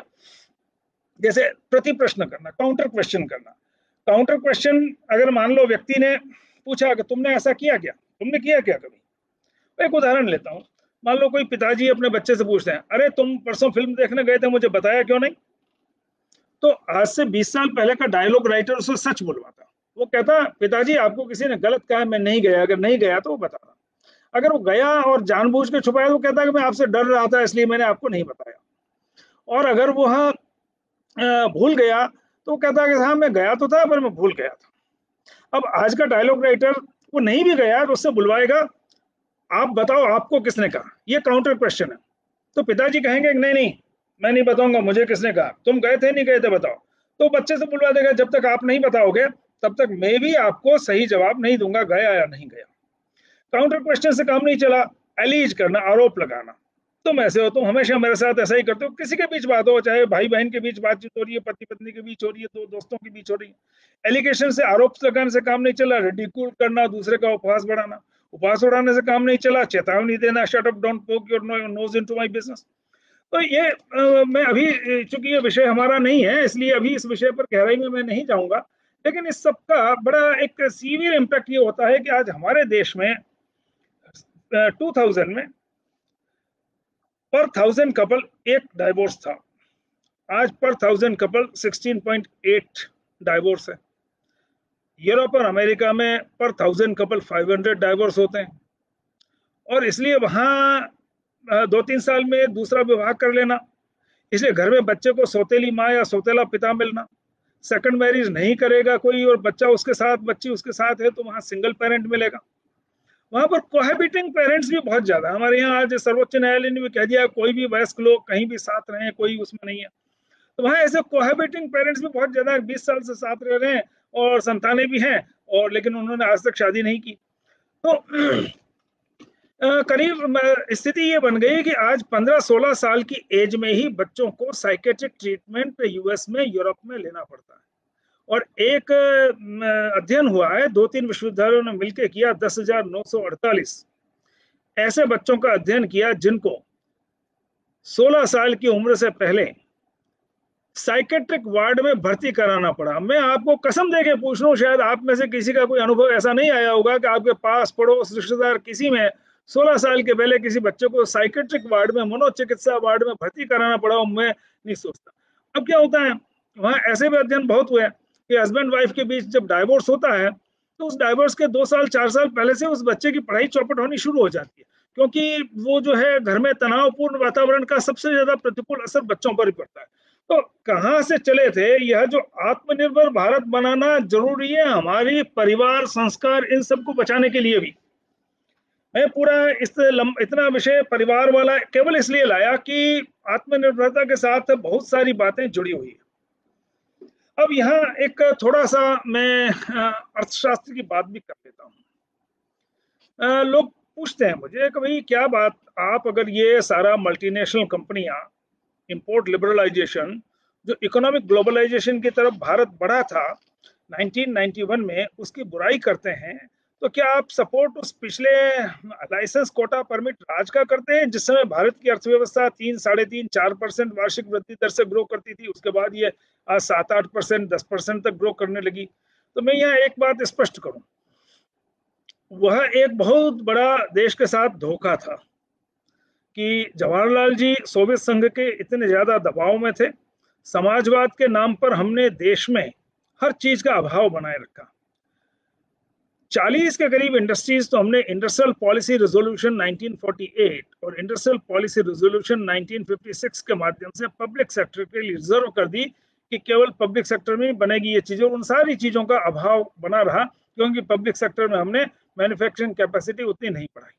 जैसे प्रति प्रश्न करना, काउंटर क्वेश्चन करना। काउंटर क्वेश्चन अगर मान लो व्यक्ति ने पूछा कि तुमने ऐसा किया क्या, तुमने किया क्या कभी? एक उदाहरण लेता हूँ, मान लो कोई पिताजी अपने बच्चे से पूछते हैं अरे तुम परसों फिल्म देखने गए थे मुझे बताया क्यों नहीं? तो आज से 20 साल पहले का डायलॉग राइटर उसे सच बुलवाता, वो कहता पिताजी आपको किसी ने गलत कहा मैं नहीं गया, अगर नहीं गया तो वो बताना। अगर वो गया और जानबूझ के छुपाया तो वो कहता कि मैं आपसे डर रहा था इसलिए मैंने आपको नहीं बताया। और अगर वो हाँ भूल गया तो कहता है कि हाँ मैं गया तो था पर मैं भूल गया था। अब आज का डायलॉग राइटर वो नहीं भी गया तो उससे बुलवाएगा आप बताओ आपको किसने कहा, ये काउंटर क्वेश्चन है। तो पिताजी कहेंगे नहीं नहीं मैं नहीं बताऊंगा, मुझे किसने कहा, तुम गए थे नहीं गए थे बताओ। तो बच्चे से बुलवा देगा जब तक आप नहीं बताओगे तब तक मैं भी आपको सही जवाब नहीं दूंगा गया या नहीं गया। काउंटर क्वेश्चन से काम नहीं चला, एलीज करना, आरोप लगाना, तुम ऐसे हो, तुम हमेशा मेरे साथ ऐसा ही करते हो। किसी के बीच बात हो, चाहे भाई बहन के बीच बातचीत हो रही है, पति पत्नी के बीच हो रही है, दो दोस्तों के बीच हो रही है, एलिगेशन से आरोप लगाने से काम नहीं चला, रिडिक्यूल करना, दूसरे का उपहास बढ़ाना, उपहास उड़ाने से काम नहीं चला, चेतावनी देना शट अप डोंट पोक your nose into my business. तो ये मैं अभी चूंकि ये विषय हमारा नहीं है इसलिए अभी इस विषय पर गहराई में मैं नहीं जाऊंगा, लेकिन इस सब का बड़ा एक सीवियर इम्पैक्ट ये होता है कि आज हमारे देश में 2000 में पर 1000 कपल एक डाइवोर्स था, आज पर 1000 कपल 16.8 डाइवोर्स है। यूरोप और अमेरिका में पर 1000 कपल 500 डाइवोर्स होते हैं। और इसलिए वहाँ 2-3 साल में दूसरा विवाह कर लेना, इसलिए घर में बच्चे को सौतेली माँ या सौतेला पिता मिलना, सेकंड मैरिज नहीं करेगा कोई और बच्चा उसके साथ, बच्ची उसके साथ है तो वहाँ सिंगल पेरेंट मिलेगा। वहां पर कोहैबिटिंग पेरेंट्स भी बहुत ज्यादा। हमारे यहाँ आज सर्वोच्च न्यायालय ने भी कह दिया कोई भी वयस्क लोग कहीं भी साथ रहे, कोई उसमें नहीं है। तो वहाँ ऐसे कोहैबिटिंग पेरेंट्स भी बहुत ज्यादा, 20 साल से साथ रह रहे हैं और संतानें भी हैं और लेकिन उन्होंने आज तक शादी नहीं की। तो करीब स्थिति ये बन गई कि आज 15-16 साल की एज में ही बच्चों को साइकेट्रिक ट्रीटमेंट यूएस में, यूरोप में लेना पड़ता है। और एक अध्ययन हुआ है 2-3 विश्वविद्यालयों ने मिलकर किया, 10,948 ऐसे बच्चों का अध्ययन किया जिनको 16 साल की उम्र से पहले साइकेट्रिक वार्ड में भर्ती कराना पड़ा। मैं आपको कसम देके पूछ रहा हूँ, शायद आप में से किसी का कोई अनुभव ऐसा नहीं आया होगा कि आपके पास पड़ोस रिश्तेदार किसी में 16 साल के पहले किसी बच्चे को साइकेट्रिक वार्ड में, मनोचिकित्सा वार्ड में भर्ती कराना पड़ा हो। मैं नहीं सोचता। अब क्या होता है, वहां ऐसे भी अध्ययन बहुत हुए कि हस्बैंड वाइफ के बीच जब डाइवोर्स होता है तो उस डाइवोर्स के 2 साल 4 साल पहले से उस बच्चे की पढ़ाई चौपट होनी शुरू हो जाती है, क्योंकि वो जो है घर में तनावपूर्ण वातावरण का सबसे ज्यादा प्रतिकूल असर बच्चों पर ही पड़ता है। तो कहाँ से चले थे, यह जो आत्मनिर्भर भारत बनाना जरूरी है हमारी परिवार संस्कार इन सबको बचाने के लिए भी। मैं पूरा इतना विषय परिवार वाला केवल इसलिए लाया कि आत्मनिर्भरता के साथ बहुत सारी बातें जुड़ी हुई है। अब यहाँ एक थोड़ा सा मैं अर्थशास्त्र की बात भी कर लेता हूँ। लोग पूछते हैं मुझे कि भाई क्या बात, आप अगर ये सारा मल्टीनेशनल कंपनियां, इंपोर्ट लिबरलाइजेशन, जो इकोनॉमिक ग्लोबलाइजेशन की तरफ भारत बढ़ा था 1991 में, उसकी बुराई करते हैं, तो क्या आप सपोर्ट उस पिछले लाइसेंस कोटा परमिट राज का करते हैं, जिस समय भारत की अर्थव्यवस्था 3, 3.5, 4% वार्षिक वृद्धि दर से ग्रो करती थी, उसके बाद ये 7-8%, 10% तक ग्रो करने लगी। तो मैं यहाँ एक बात स्पष्ट करूं, वह एक बहुत बड़ा देश के साथ धोखा था कि जवाहरलाल जी सोवियत संघ के इतने ज्यादा दबाव में थे, समाजवाद के नाम पर हमने देश में हर चीज का अभाव बनाए रखा। 40 के करीब इंडस्ट्रीज तो हमने इंडस्ट्रियल पॉलिसी रेजोल्यूशन 1948 और इंडस्ट्रियल पॉलिसी रेजोल्यूशन 1956 के माध्यम से पब्लिक सेक्टर के लिए रिजर्व कर दी कि केवल पब्लिक सेक्टर में बनेगी ये चीजें। उन सारी चीजों का अभाव बना रहा क्योंकि पब्लिक सेक्टर में हमने मैन्युफैक्चरिंग कैपेसिटी उतनी नहीं बढ़ाई।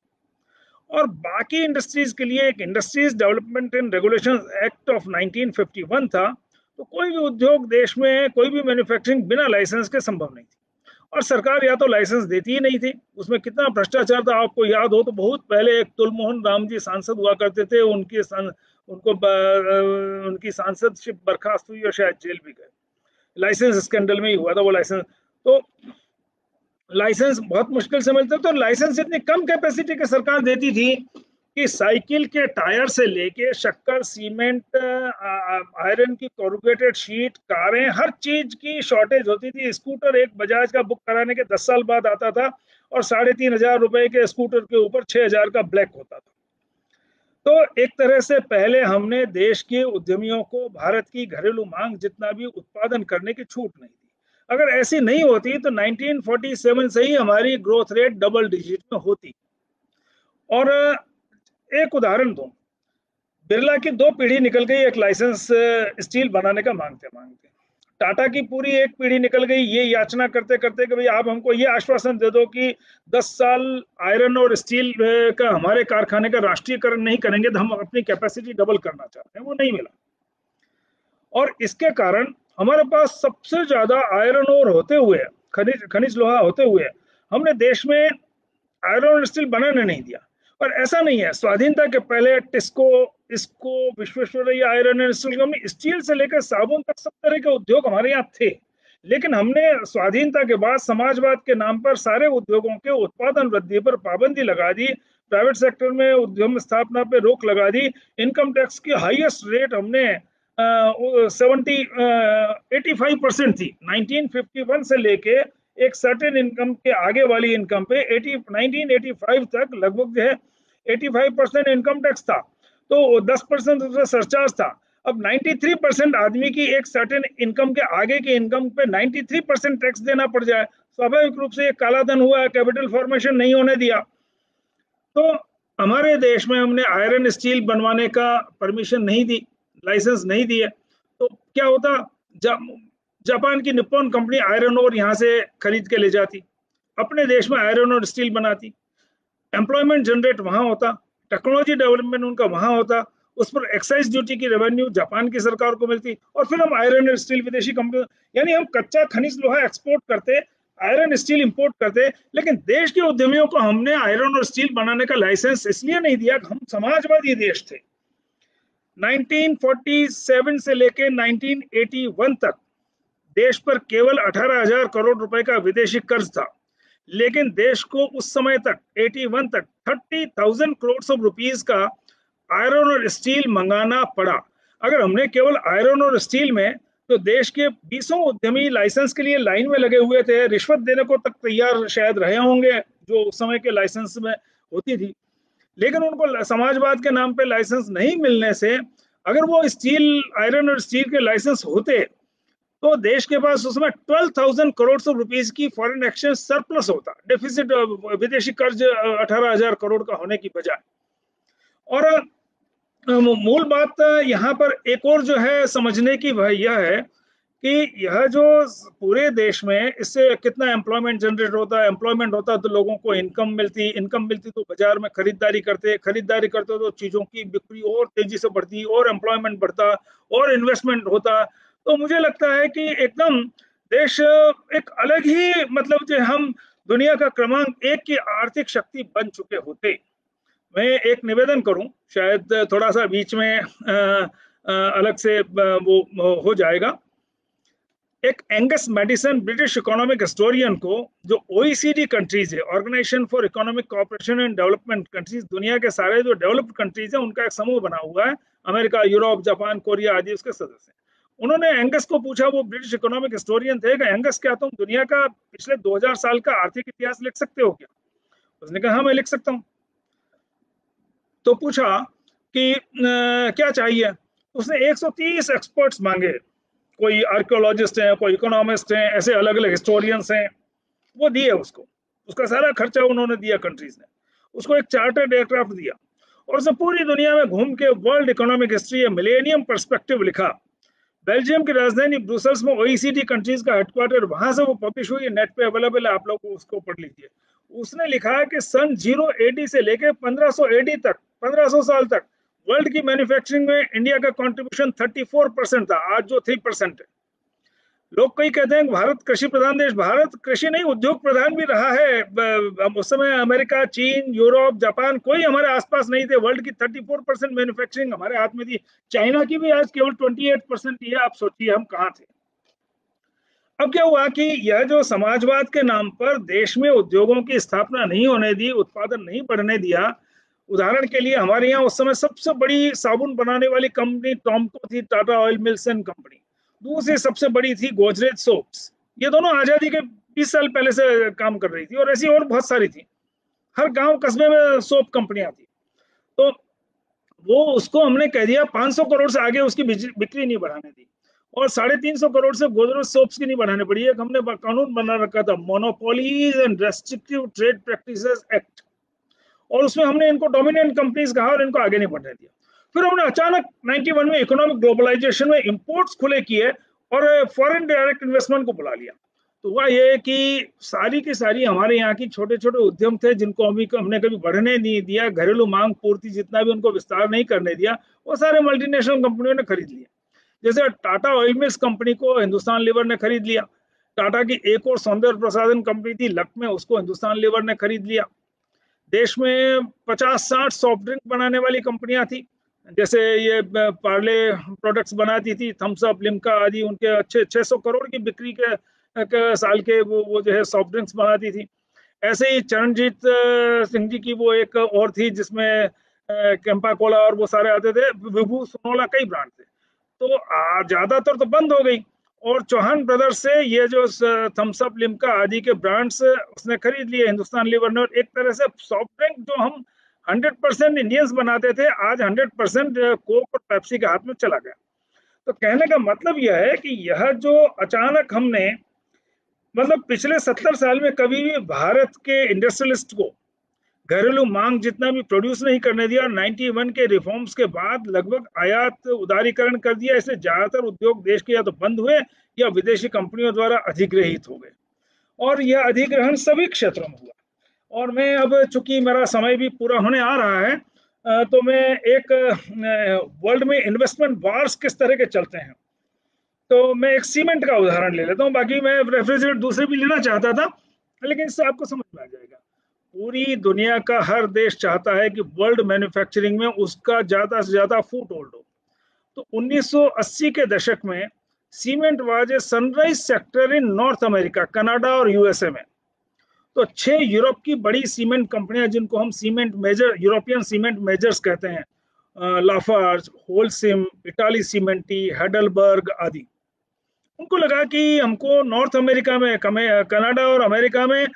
और बाकी इंडस्ट्रीज के लिए एक industries development and regulation act of 1951 था, तो कोई भी उद्योग देश में, कोई भी मैन्युफैक्चरिंग बिना लाइसेंस के संभव नहीं थी। और सरकार या तो लाइसेंस देती ही नहीं थी। उसमें कितना भ्रष्टाचार था आपको याद हो तो, बहुत पहले एक तुलमोहन राम जी सांसद हुआ करते थे, उनकी सांसदशिप बर्खास्त हुई और शायद जेल भी गए, लाइसेंस स्कैंडल में ही हुआ था वो लाइसेंस। तो लाइसेंस बहुत मुश्किल से मिलता, तो लाइसेंस इतनी कम कैपेसिटी के सरकार देती थी कि साइकिल के टायर से लेके शक्कर, सीमेंट, आयरन की कोरुगेटेड शीट, कारें, हर चीज की शॉर्टेज होती थी। स्कूटर एक बजाज का बुक कराने के 10 साल बाद आता था और 3,500 रुपए के स्कूटर के ऊपर 6,000 का ब्लैक होता था। तो एक तरह से पहले हमने देश के उद्यमियों को भारत की घरेलू मांग जितना भी उत्पादन करने की छूट नहीं दी। अगर ऐसी नहीं होती तो 1947 से ही हमारी ग्रोथ रेट डबल डिजिट में होती। और एक उदाहरण दूं, बिरला की 2 पीढ़ी निकल गई एक लाइसेंस स्टील बनाने का मांगते मांगते। टाटा की पूरी एक पीढ़ी निकल गई ये याचना करते करते कि भाई आप हमको ये आश्वासन दे दो कि 10 साल आयरन और स्टील का हमारे कारखाने का राष्ट्रीयकरण नहीं करेंगे तो हम अपनी कैपेसिटी डबल करना चाहते हैं। वो नहीं मिला और इसके कारण हमारे पास सबसे ज्यादा आयरन ओर होते हुए, खनिज लोहा होते हुए, हमने देश में आयरन और स्टील बनाने नहीं दिया। और ऐसा नहीं है, स्वाधीनता के पहले टिस्को, इसको, Visvesvaraya iron and steel company, steel से लेकर साबुन तक सब तरह के उद्योग हमारे यहाँ थे। लेकिन हमने स्वाधीनता के बाद समाजवाद के नाम पर सारे उद्योगों के उत्पादन वृद्धि पर पाबंदी लगा दी, प्राइवेट सेक्टर में उद्यम स्थापना पे रोक लगा दी, इनकम टैक्स की हाईएस्ट रेट हमने 85% थी 1951 से लेके एक सर्टेन इनकम के आगे वाली इनकम पे 1985 तक लगभग जो है 85% इनकम टैक्स था, तो 10% उसमें सरचार्ज था। अब 93% आदमी की एक सर्टेन इनकम के आगे की इनकम पे 93% टैक्स देना पड़ जाए, स्वाभाविक रूप से ये काला धन हुआ, कैपिटल फॉर्मेशन नहीं होने दिया। तो हमारे देश में हमने आयरन स्टील बनवाने का परमिशन नहीं दी, लाइसेंस नहीं दिए, तो क्या होता, जापान की निप्पॉन कंपनी आयरन ओर यहां से खरीद के ले जाती, अपने देश में आयरन और स्टील बनाती, एम्प्लॉयमेंट जनरेट वहां होता, टेक्नोलॉजी डेवलपमेंट उनका वहां होता, उस पर एक्साइज ड्यूटी की रेवेन्यू जापान की सरकार को मिलती, और फिर हम आयरन और स्टील विदेशी कंपनी, यानी हम कच्चा खनिज लोहा एक्सपोर्ट करते, आयरन स्टील इंपोर्ट करते, लेकिन देश के उद्यमियों को हमने आयरन और स्टील बनाने का लाइसेंस इसलिए नहीं दिया कि हम समाजवादी देश थे। 1947 से लेकर 1981 तक देश पर केवल 18,000 करोड़ रुपए का विदेशी कर्ज था, लेकिन देश को उस समय तक 81 तक 30,000 करोड़ रुपीस का आयरन और स्टील मंगाना पड़ा। अगर हमने केवल आयरन और स्टील में, तो देश के 20 उद्यमी लाइसेंस के लिए लाइन में लगे हुए थे, रिश्वत देने को तक तैयार शायद रहे होंगे जो उस समय के लाइसेंस में होती थी, लेकिन उनको समाजवाद के नाम पे लाइसेंस नहीं मिलने से, अगर वो स्टील, आयरन और स्टील के लाइसेंस होते तो देश के पास उसमें 12,000 करोड़ रुपीस की फॉरेन एक्सचेंज सरप्लस होता, डेफिसिट विदेशी कर्ज 18,000 करोड़ का होने की बजाय। और मूल बात यहाँ पर एक और जो है समझने की वह यह है कि यह जो पूरे देश में इससे कितना एम्प्लॉयमेंट जनरेट होता है, एम्प्लॉयमेंट होता है तो लोगों को इनकम मिलती तो बाजार में खरीदारी करते तो चीजों की बिक्री और तेजी से बढ़ती और एम्प्लॉयमेंट बढ़ता और इन्वेस्टमेंट होता। तो मुझे लगता है कि एकदम देश एक अलग ही मतलब जो हम दुनिया का क्रमांक 1 की आर्थिक शक्ति बन चुके होते। मैं एक निवेदन करूं, शायद थोड़ा सा बीच में अलग से वो हो जाएगा। एक Angus Maddison British economic historian को, जो ओईसीडी कंट्रीज है, organisation for economic cooperation and development countries, दुनिया के सारे जो डेवलप्ड कंट्रीज हैं उनका एक समूह बना हुआ है, अमेरिका, यूरोप, जापान, कोरिया आदि उसके सदस्य हैं। उन्होंने एंगस को पूछा, वो ब्रिटिश इकोनॉमिक हिस्टोरियन थे, कि एंगस क्या तुम दुनिया का पिछले 2000 साल का आर्थिक इतिहास लिख सकते हो क्या? उसने कहा हाँ मैं लिख सकता हूँ। तो पूछा कि क्या चाहिए? उसने 130 एक्सपर्ट्स मांगे, कोई आर्कियोलॉजिस्ट हैं, कोई इकोनॉमिस्ट हैं, ऐसे अलग अलग हिस्टोरियंस हैं। वो दिए उसको, उसका सारा खर्चा उन्होंने दिया कंट्रीज ने। उसको एक चार्टर्ड एयरक्राफ्ट दिया और उसने पूरी दुनिया में घूम के world economic history millennium perspective लिखा। बेल्जियम की राजधानी ब्रुसेल्स में ओईसीडी कंट्रीज का हेडक्वार्टर, वहां से वो पब्लिश हुई, नेट पे अवेलेबल है, आप लोग उसको पढ़ लीजिए। उसने लिखा कि सन 0 AD से लेके 1500 AD तक, 1500 साल तक वर्ल्ड की मैन्युफैक्चरिंग में इंडिया का कंट्रीब्यूशन 34% था, आज जो 3% है। लोग कई कहते हैं भारत कृषि प्रधान देश, भारत कृषि नहीं उद्योग प्रधान भी रहा है। उस समय अमेरिका, चीन, यूरोप, जापान कोई हमारे आसपास नहीं थे। वर्ल्ड की 34% मैन्युफैक्चरिंग हमारे हाथ में थी। चाइना की भी आज केवल 28% ही है। आप सोचिए हम कहाँ थे। अब क्या हुआ कि यह जो समाजवाद के नाम पर देश में उद्योगों की स्थापना नहीं होने दी, उत्पादन नहीं बढ़ने दिया। उदाहरण के लिए हमारे यहाँ उस समय सबसे बड़ी साबुन बनाने वाली कंपनी टॉमको थी, Tata oil mills and company. दूसरी सबसे बड़ी थी गोदरेज सोप्स। ये दोनों आजादी के 20 साल पहले से काम कर रही थी, और ऐसी और बहुत सारी थी। हर गांव कस्बे में सोप कंपनियां थी। तो वो उसको हमने कह दिया 500 करोड़ से आगे उसकी बिक्री नहीं बढ़ाने दी, और 350 करोड़ से गोदरेज सोप्स की नहीं बढ़ाने पड़ी। एक हमने कानून बना रखा था, monopolies and restrictive trade practices act, और उसमें हमने इनको डोमिनेंट कंपनीज कहा और इनको आगे नहीं बढ़ने दिया। फिर हमने अचानक 91 में इकोनॉमिक ग्लोबलाइजेशन में इंपोर्ट्स खुले किए और फॉरेन डायरेक्ट इन्वेस्टमेंट को बुला लिया। तो हुआ ये कि सारी की सारी हमारे यहाँ की छोटे छोटे उद्यम थे, जिनको हमने कभी बढ़ने नहीं दिया, घरेलू मांग पूर्ति जितना भी उनको विस्तार नहीं करने दिया, वो सारे मल्टीनेशनल कंपनियों ने खरीद लिया। जैसे टाटा ऑयल मिल्स कंपनी को हिंदुस्तान लीवर ने खरीद लिया। टाटा की एक और सौंदर्य प्रसाधन कंपनी थी लक्ष्य में, उसको हिंदुस्तान लीवर ने खरीद लिया। देश में 50-60 सॉफ्ट ड्रिंक बनाने वाली कंपनियां थी, जैसे ये पार्ले प्रोडक्ट्स बनाती थी, थम्स अप, लिम्का आदि, उनके अच्छे 600 करोड़ की बिक्री के साल के वो जो है सॉफ्ट ड्रिंक्स बनाती थी। ऐसे ही चरणजीत सिंह जी की वो एक और थी जिसमें कैंपा कोला और वो सारे आते थे, विभू, सोनोला, कई ब्रांड थे। तो ज्यादातर तो बंद हो गई, और चौहान ब्रदर्स से ये जो थम्स अप, लिम्का आदि के ब्रांड्स उसने खरीद लिए हिंदुस्तान लीवर ने। और एक तरह से सॉफ्ट ड्रिंक जो हम 100% इंडियंस बनाते थे, आज 100% कोक और पेप्सी के हाथ में चला गया। तो कहने का मतलब यह है कि यह जो अचानक हमने, मतलब पिछले 70 साल में कभी भी भारत के इंडस्ट्रियलिस्ट को घरेलू मांग जितना भी प्रोड्यूस नहीं करने दिया। 91 के रिफॉर्म्स के बाद लगभग आयात उदारीकरण कर दिया। इससे ज्यादातर उद्योग देश के या तो बंद हुए या विदेशी कंपनियों द्वारा अधिग्रहित हो गए, और यह अधिग्रहण सभी क्षेत्रों में हुआ। और मैं अब चूंकि मेरा समय भी पूरा होने आ रहा है, तो मैं एक वर्ल्ड में इन्वेस्टमेंट वार्स किस तरह के चलते हैं, तो मैं एक सीमेंट का उदाहरण ले लेता हूँ। बाकी मैं रेफ्रिजरेटर दूसरे भी लेना चाहता था, लेकिन इससे आपको समझ में आ जाएगा। पूरी दुनिया का हर देश चाहता है कि वर्ल्ड मैन्युफैक्चरिंग में उसका ज्यादा से ज्यादा फुट होल्ड हो। तो 1980 के दशक में cement was a sunrise sector in north America, Canada और यूएसए में। तो 6 यूरोप की बड़ी सीमेंट कंपनियां, जिनको हम cement major, European cement majors कहते हैं, Lafarge, Holcim, Italcementi, Heidelberg आदि, उनको लगा कि हमको नॉर्थ अमेरिका में, कनाडा और अमेरिका में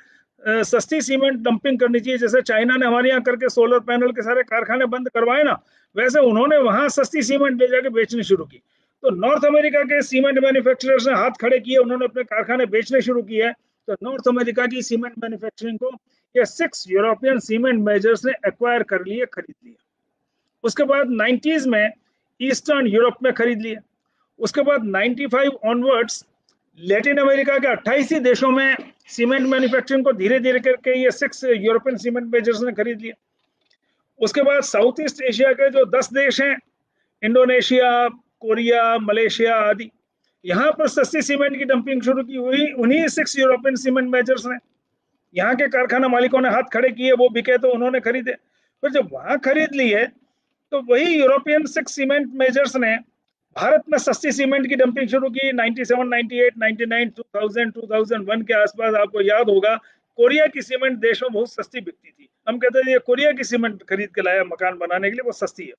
सस्ती सीमेंट डंपिंग करनी चाहिए। जैसे चाइना ने हमारे यहाँ करके सोलर पैनल के सारे कारखाने बंद करवाए ना, वैसे उन्होंने वहां सस्ती सीमेंट ले जाके बेचनी शुरू की। तो नॉर्थ अमेरिका के सीमेंट मैन्युफैक्चरर्स ने हाथ खड़े किए, उन्होंने अपने कारखाने बेचने शुरू किए हैं। तो नॉर्थ अमेरिका की सीमेंट मैन्युफैक्चरिंग को ये 6 यूरोपियन सीमेंट मेजर्स ने एक्वायर कर लिए, खरीद लिए। उसके बाद 90s में ईस्टर्न यूरोप में खरीद लिए। उसके बाद 95 ऑनवर्ड्स लैटिन अमेरिका के 28 ही देशों में सीमेंट मैन्युफैक्चरिंग को धीरे धीरे करके ये 6 यूरोपियन सीमेंट मेजर्स ने खरीद लिया। उसके बाद साउथ ईस्ट एशिया के जो 10 देश हैं, इंडोनेशिया, कोरिया, मलेशिया आदि, यहाँ पर सस्ती सीमेंट की डंपिंग शुरू की हुई उन्हीं 6 यूरोपियन सीमेंट मेजर्स ने। यहाँ के कारखाना मालिकों ने हाथ खड़े किए, वो बिके तो उन्होंने खरीदे। फिर जब वहां खरीद लिए तो वही यूरोपियन 6 सीमेंट मेजर्स ने भारत में सस्ती सीमेंट की डंपिंग शुरू की। 97, 98, 99, 2000, 2001 के आसपास आपको याद होगा कोरिया की सीमेंट देश में बहुत सस्ती बिकती थी। हम कहते थे ये कोरिया की सीमेंट खरीद के लाया मकान बनाने के लिए, वो सस्ती है।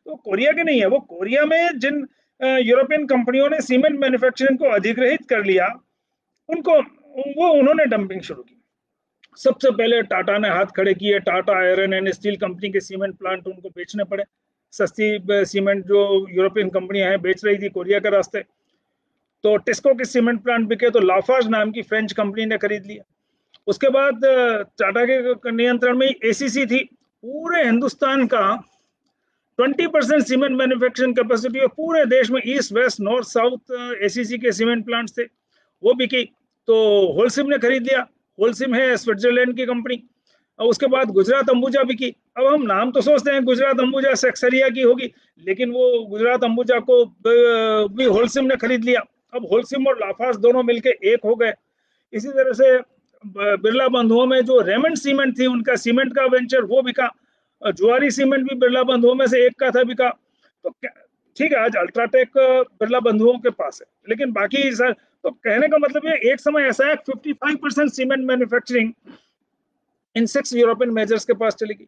तो कोरिया की नहीं है, वो कोरिया में जिन यूरोपियन कंपनियों ने सीमेंट मैन्युफैक्चरिंग को अधिग्रहित कर लिया, उन्होंने डंपिंग शुरू की। सबसे पहले टाटा ने हाथ खड़े किए। Tata iron and steel company के सीमेंट प्लांट उनको बेचने पड़े। सस्ती सीमेंट जो यूरोपियन कंपनियां हैं बेच रही थी कोरिया के रास्ते। तो टिस्को के सीमेंट प्लांट बिके तो लाफार्ज नाम की फ्रेंच कंपनी ने खरीद लिया। उसके बाद टाटा के नियंत्रण में एसीसी थी। पूरे हिंदुस्तान का 20% सीमेंट मैन्युफैक्चरिंग कैपेसिटी है पूरे देश में। East west north south ACC के सीमेंट प्लांट्स थे, वो बिकी। तो होलसिम ने खरीद लिया। होलसिम है स्विट्जरलैंड की कंपनी। और उसके बाद गुजरात अंबुजा बिकी। अब हम नाम तो सोचते हैं गुजरात अंबुजा सेक्सरिया की होगी, लेकिन वो गुजरात अंबुजा को भी होलसिम ने खरीद लिया। अब होलसिम और लाफार्ज दोनों मिलके एक हो गए। इसी तरह से बिरला बंधुओं में जो रेमंड सीमेंट थी, उनका सीमेंट का वेंचर वो बिका। जुआरी सीमेंट भी बिरला बंधुओं में से एक का था, बिका। तो ठीक है, आज अल्ट्राटेक बिरला बंधुओं के पास है, लेकिन बाकी सर, तो कहने का मतलब ये एक समय ऐसा है 55% सीमेंट मैन्युफैक्चरिंग इन 6 यूरोपियन मेजर्स के पास चली गई।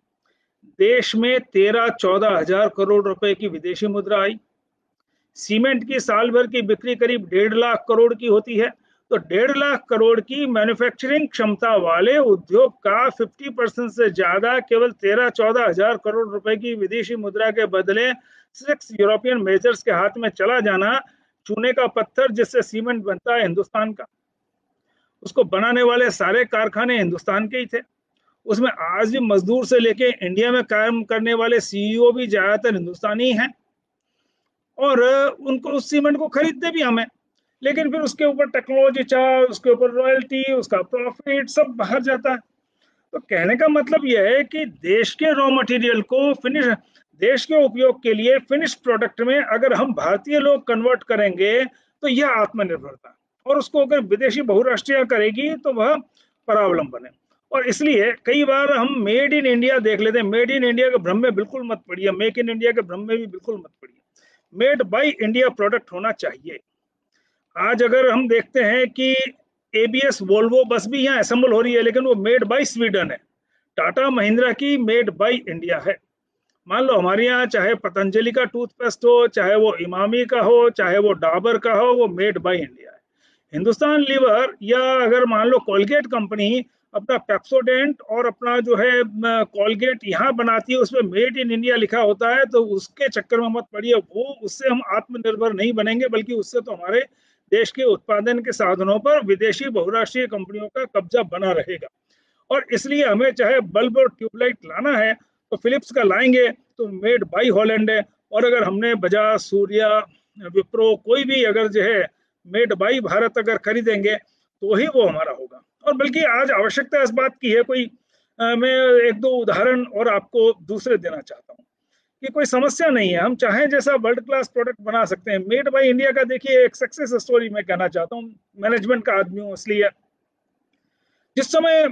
देश में 13-14 हजार करोड़ रुपए की विदेशी मुद्रा आई। सीमेंट की साल भर की बिक्री करीब 1.5 लाख करोड़ की होती है। तो 1.5 लाख करोड़ की मैन्युफैक्चरिंग क्षमता वाले उद्योग का 50% से ज्यादा केवल 13-14 हजार करोड़ रुपए की विदेशी मुद्रा के बदले 6 यूरोपियन मेजर्स के हाथ में चला जाना चूने का पत्थर जिससे सीमेंट बनता है हिंदुस्तान का। उसको बनाने वाले सारे कारखाने हिंदुस्तान के ही थे। उसमें आज भी मजदूर से लेके इंडिया में काम करने वाले सीईओ भी ज्यादातर हिंदुस्तानी हैं, और उनको उस सीमेंट को खरीदते भी हमें। लेकिन फिर उसके ऊपर टेक्नोलॉजी चार्ज, उसके ऊपर रॉयल्टी, उसका प्रॉफिट सब बाहर जाता है। तो कहने का मतलब यह है कि देश के रॉ मटेरियल को देश के उपयोग के लिए फिनिश प्रोडक्ट में अगर हम भारतीय लोग कन्वर्ट करेंगे तो यह आत्मनिर्भरता, और उसको अगर विदेशी बहुराष्ट्रीय करेगी तो वह परावलंबन है। और इसलिए कई बार हम मेड इन इंडिया देख लेते हैं। मेड इन इंडिया के भ्रम में बिल्कुल मत पड़िए, मेक इन इंडिया के भ्रम में भी बिल्कुल मत पड़िए। मेड बाय इंडिया प्रोडक्ट होना चाहिए। आज अगर हम देखते हैं कि एबीएस वोल्वो बस भी यहाँ असेंबल हो रही है, लेकिन वो मेड बाय स्वीडन है। टाटा महिंद्रा की मेड बाय इंडिया है। मान लो हमारे यहाँ चाहे पतंजलि का टूथपेस्ट हो, चाहे वो इमामी का हो, चाहे वो डाबर का हो, वो मेड बाय इंडिया है। हिंदुस्तान लीवर या अगर मान लो कोलगेट कंपनी अपना पेप्सोडेंट और अपना जो है कोलगेट यहाँ बनाती है, उसमें मेड इन इंडिया लिखा होता है, तो उसके चक्कर में मत पड़िए। वो उससे हम आत्मनिर्भर नहीं बनेंगे, बल्कि उससे तो हमारे देश के उत्पादन के साधनों पर विदेशी बहुराष्ट्रीय कंपनियों का कब्जा बना रहेगा। और इसलिए हमें चाहे बल्ब और ट्यूबलाइट लाना है तो फिलिप्स का लाएंगे तो मेड बाय हॉलैंड है। और अगर हमने बजाज, सूर्या, विप्रो कोई भी अगर जो है मेड बाय भारत अगर खरीदेंगे तो ही वो हमारा होगा। और बल्कि आज आवश्यकता इस बात की है, मैं एक दो उदाहरण और आपको दूसरे देना चाहता हूँ कि कोई समस्या नहीं है, हम चाहें जैसा वर्ल्ड क्लास प्रोडक्ट बना सकते हैं। मेड बाय इंडिया का देखिए एक सक्सेस स्टोरी मैं कहना चाहता हूँ, मैनेजमेंट का आदमी हूँ इसलिए। जिस समय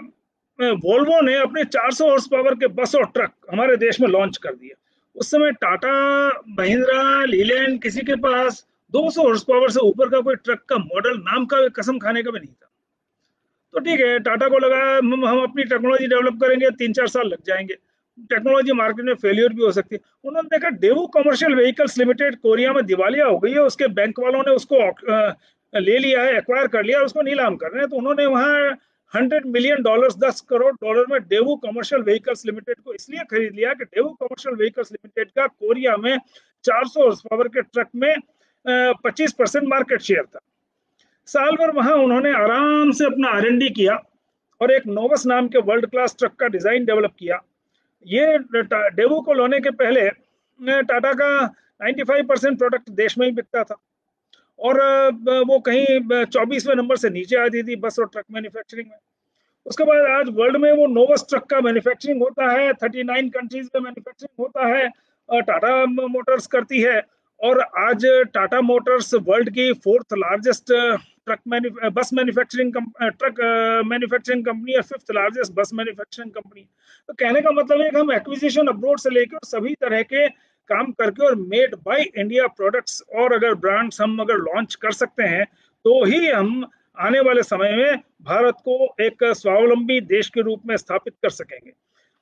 वोल्वो ने अपने 400 हॉर्स पावर के बस और ट्रक हमारे देश में लॉन्च कर दिए, उस समय टाटा, महिंद्रा, लीलैंड किसी के पास 200 हॉर्स पावर से ऊपर का कोई ट्रक का मॉडल नाम का कसम खाने का भी नहीं था। तो ठीक है, टाटा को लगा हम अपनी टेक्नोलॉजी डेवलप करेंगे, 3-4 साल लग जाएंगे, टेक्नोलॉजी मार्केट में फेलियर भी हो सकती है। उन्होंने देखा Daewoo commercial vehicles limited Korea में दिवालिया हो गई है, उसके बैंक वालों ने उसको ले लिया है, एक्वायर कर लिया, उसको नीलाम कर रहे हैं। तो उन्होंने वहां $100 मिलियन, 10 करोड़ डॉलर में डेवू कमर्शियल व्हीकल्स लिमिटेड को इसलिए खरीद लिया कि डेवू कमर्शियल व्हीकल्स लिमिटेड का कोरिया में 400 हॉर्स पावर के ट्रक में 25% मार्केट शेयर था। साल भर वहां उन्होंने आराम से अपना R&D किया और एक नोवस नाम के वर्ल्ड क्लास ट्रक का डिजाइन डेवलप किया। ये डेवो को लाने के पहले टाटा का 95% प्रोडक्ट देश में ही बिकता था और वो कहीं 24वें नंबर से नीचे आती थी बस और ट्रक मैन्युफैक्चरिंग में। उसके बाद आज वर्ल्ड में वो नोवस ट्रक का मैन्युफैक्चरिंग होता है, 39 कंट्रीज में मैन्युफैक्चरिंग होता है, टाटा मोटर्स करती है और आज टाटा मोटर्स वर्ल्ड की 4th लार्जेस्ट बस मैन्युफैक्चरिंग ट्रक मैन्युफैक्चरिंग कंपनी और 5th लार्जेस्ट बस मैन्युफैक्चरिंग कंपनी। तो कहने का मतलब है कि हम एक्विजिशन अब्रोड से लेकर सभी तरह के काम करके और मेड बाय इंडिया प्रोडक्ट्स और अगर ब्रांड्स हम अगर लॉन्च कर सकते हैं तो ही हम आने वाले समय में भारत को एक स्वावलंबी देश के रूप में स्थापित कर सकेंगे।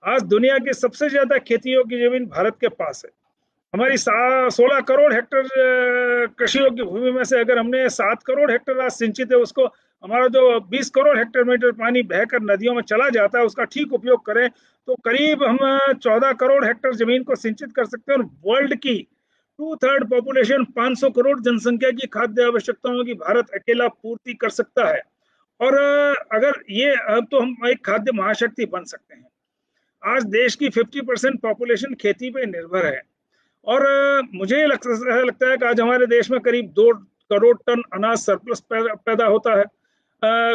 आज दुनिया की सबसे ज्यादा खेतियों की जमीन भारत के पास है। हमारी 16 करोड़ हेक्टेयर कृषि योग्य भूमि में से अगर हमने 7 करोड़ हेक्टेयर आज सिंचित है, उसको हमारा जो 20 करोड़ हेक्टेयर मीटर पानी बहकर नदियों में चला जाता है उसका ठीक उपयोग करें तो करीब हम 14 करोड़ हेक्टेयर जमीन को सिंचित कर सकते हैं और वर्ल्ड की 2/3 पॉपुलेशन 500 करोड़ जनसंख्या की खाद्य आवश्यकताओं की भारत अकेला पूर्ति कर सकता है। और अगर ये अब तो हम एक खाद्य महाशक्ति बन सकते हैं। आज देश की 50% पॉपुलेशन खेती पे निर्भर है और मुझे लगता है कि आज हमारे देश में करीब 2 करोड़ टन अनाज सरप्लस पैदा होता है।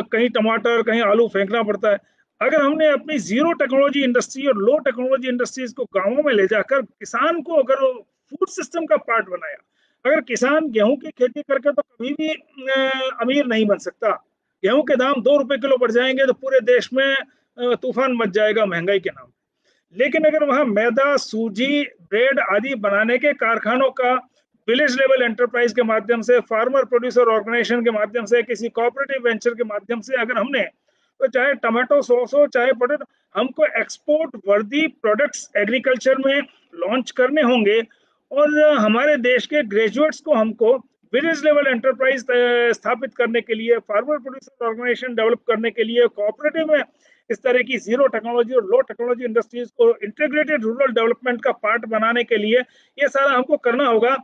कहीं टमाटर कहीं आलू फेंकना पड़ता है। अगर हमने अपनी जीरो टेक्नोलॉजी इंडस्ट्री और लो टेक्नोलॉजी इंडस्ट्रीज को गांवों में ले जाकर किसान को अगर फूड सिस्टम का पार्ट बनाया, अगर किसान गेहूं की खेती करके तो कभी भी अमीर नहीं बन सकता। गेहूं के दाम 2 रुपए किलो बढ़ जाएंगे तो पूरे देश में तूफान मच जाएगा महंगाई के नाम। लेकिन अगर वहां मैदा सूजी ब्रेड आदि बनाने के कारखानों का विलेज लेवल एंटरप्राइज के माध्यम से फार्मर प्रोड्यूसर ऑर्गेनाइजेशन के माध्यम से किसी कोऑपरेटिव वेंचर के माध्यम से अगर हमने तो चाहे टमाटो सॉस हो चाहे पोटैटो हमको एक्सपोर्ट वर्दी प्रोडक्ट्स एग्रीकल्चर में लॉन्च करने होंगे और हमारे देश के ग्रेजुएट्स को हमको विलेज लेवल एंटरप्राइज स्थापित करने के लिए फार्मर प्रोड्यूसर ऑर्गेनाइजेशन डेवलप करने के लिए कोऑपरेटिव में इस तरह की जीरो टेक्नोलॉजी और लो टेक्नोलॉजी इंडस्ट्रीज को इंटीग्रेटेड रूरल डेवलपमेंट का पार्ट बनाने के लिए ये सारा हमको करना होगा।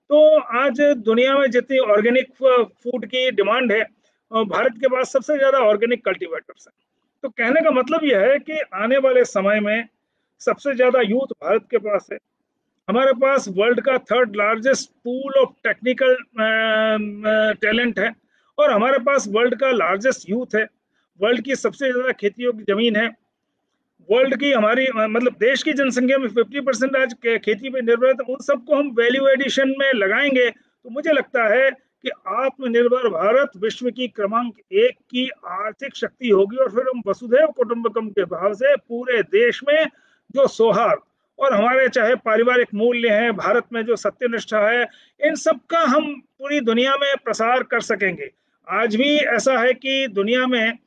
तो आज दुनिया में जितनी ऑर्गेनिक फूड की डिमांड है भारत के पास सबसे ज्यादा ऑर्गेनिक कल्टीवेटर्स हैं। तो कहने का मतलब यह है कि आने वाले समय में सबसे ज्यादा यूथ भारत के पास है। हमारे पास वर्ल्ड का 3rd largest pool of technical talent है और हमारे पास वर्ल्ड का लार्जेस्ट यूथ है। वर्ल्ड की सबसे ज्यादा खेतियों की जमीन है। वर्ल्ड की हमारी मतलब देश की जनसंख्या में 50% आज खेती पे निर्भर है। तो उन सबको हम वैल्यू एडिशन में लगाएंगे तो मुझे लगता है कि आत्मनिर्भर भारत विश्व की क्रमांक 1 की आर्थिक शक्ति होगी और फिर हम वसुधैव कुटुंबकम के भाव से पूरे देश में जो सौहार्द और हमारे चाहे पारिवारिक मूल्य हैं, भारत में जो सत्यनिष्ठा है, इन सब का हम पूरी दुनिया में प्रसार कर सकेंगे। आज भी ऐसा है कि दुनिया में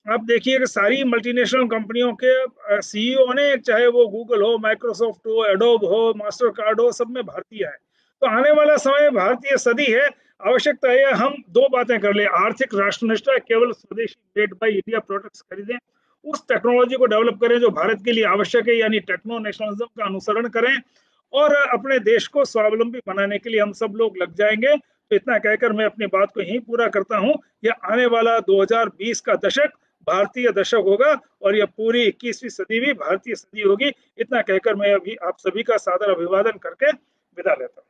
आप देखिए कि सारी मल्टीनेशनल कंपनियों के सीईओ ने चाहे वो गूगल हो, माइक्रोसॉफ्ट हो, एडोब हो, मास्टर कार्ड हो, सब में भारतीय है। तो आने वाला समय भारतीय सदी है। आवश्यकता है हम 2 बातें कर ले, आर्थिक राष्ट्रनिष्ठा, केवल स्वदेशी मेड बाय इंडिया प्रोडक्ट्स खरीदें, उस टेक्नोलॉजी को डेवलप करें जो भारत के लिए आवश्यक है, यानी टेक्नो नेशनलिज्म का अनुसरण करें और अपने देश को स्वावलंबी बनाने के लिए हम सब लोग लग जाएंगे। तो इतना कहकर मैं अपनी बात को यहीं पूरा करता हूं। यह आने वाला 2020 का दशक भारतीय दशक होगा और यह पूरी 21वीं सदी भी भारतीय सदी होगी। इतना कहकर मैं अभी आप सभी का सादर अभिवादन करके विदा लेता हूं।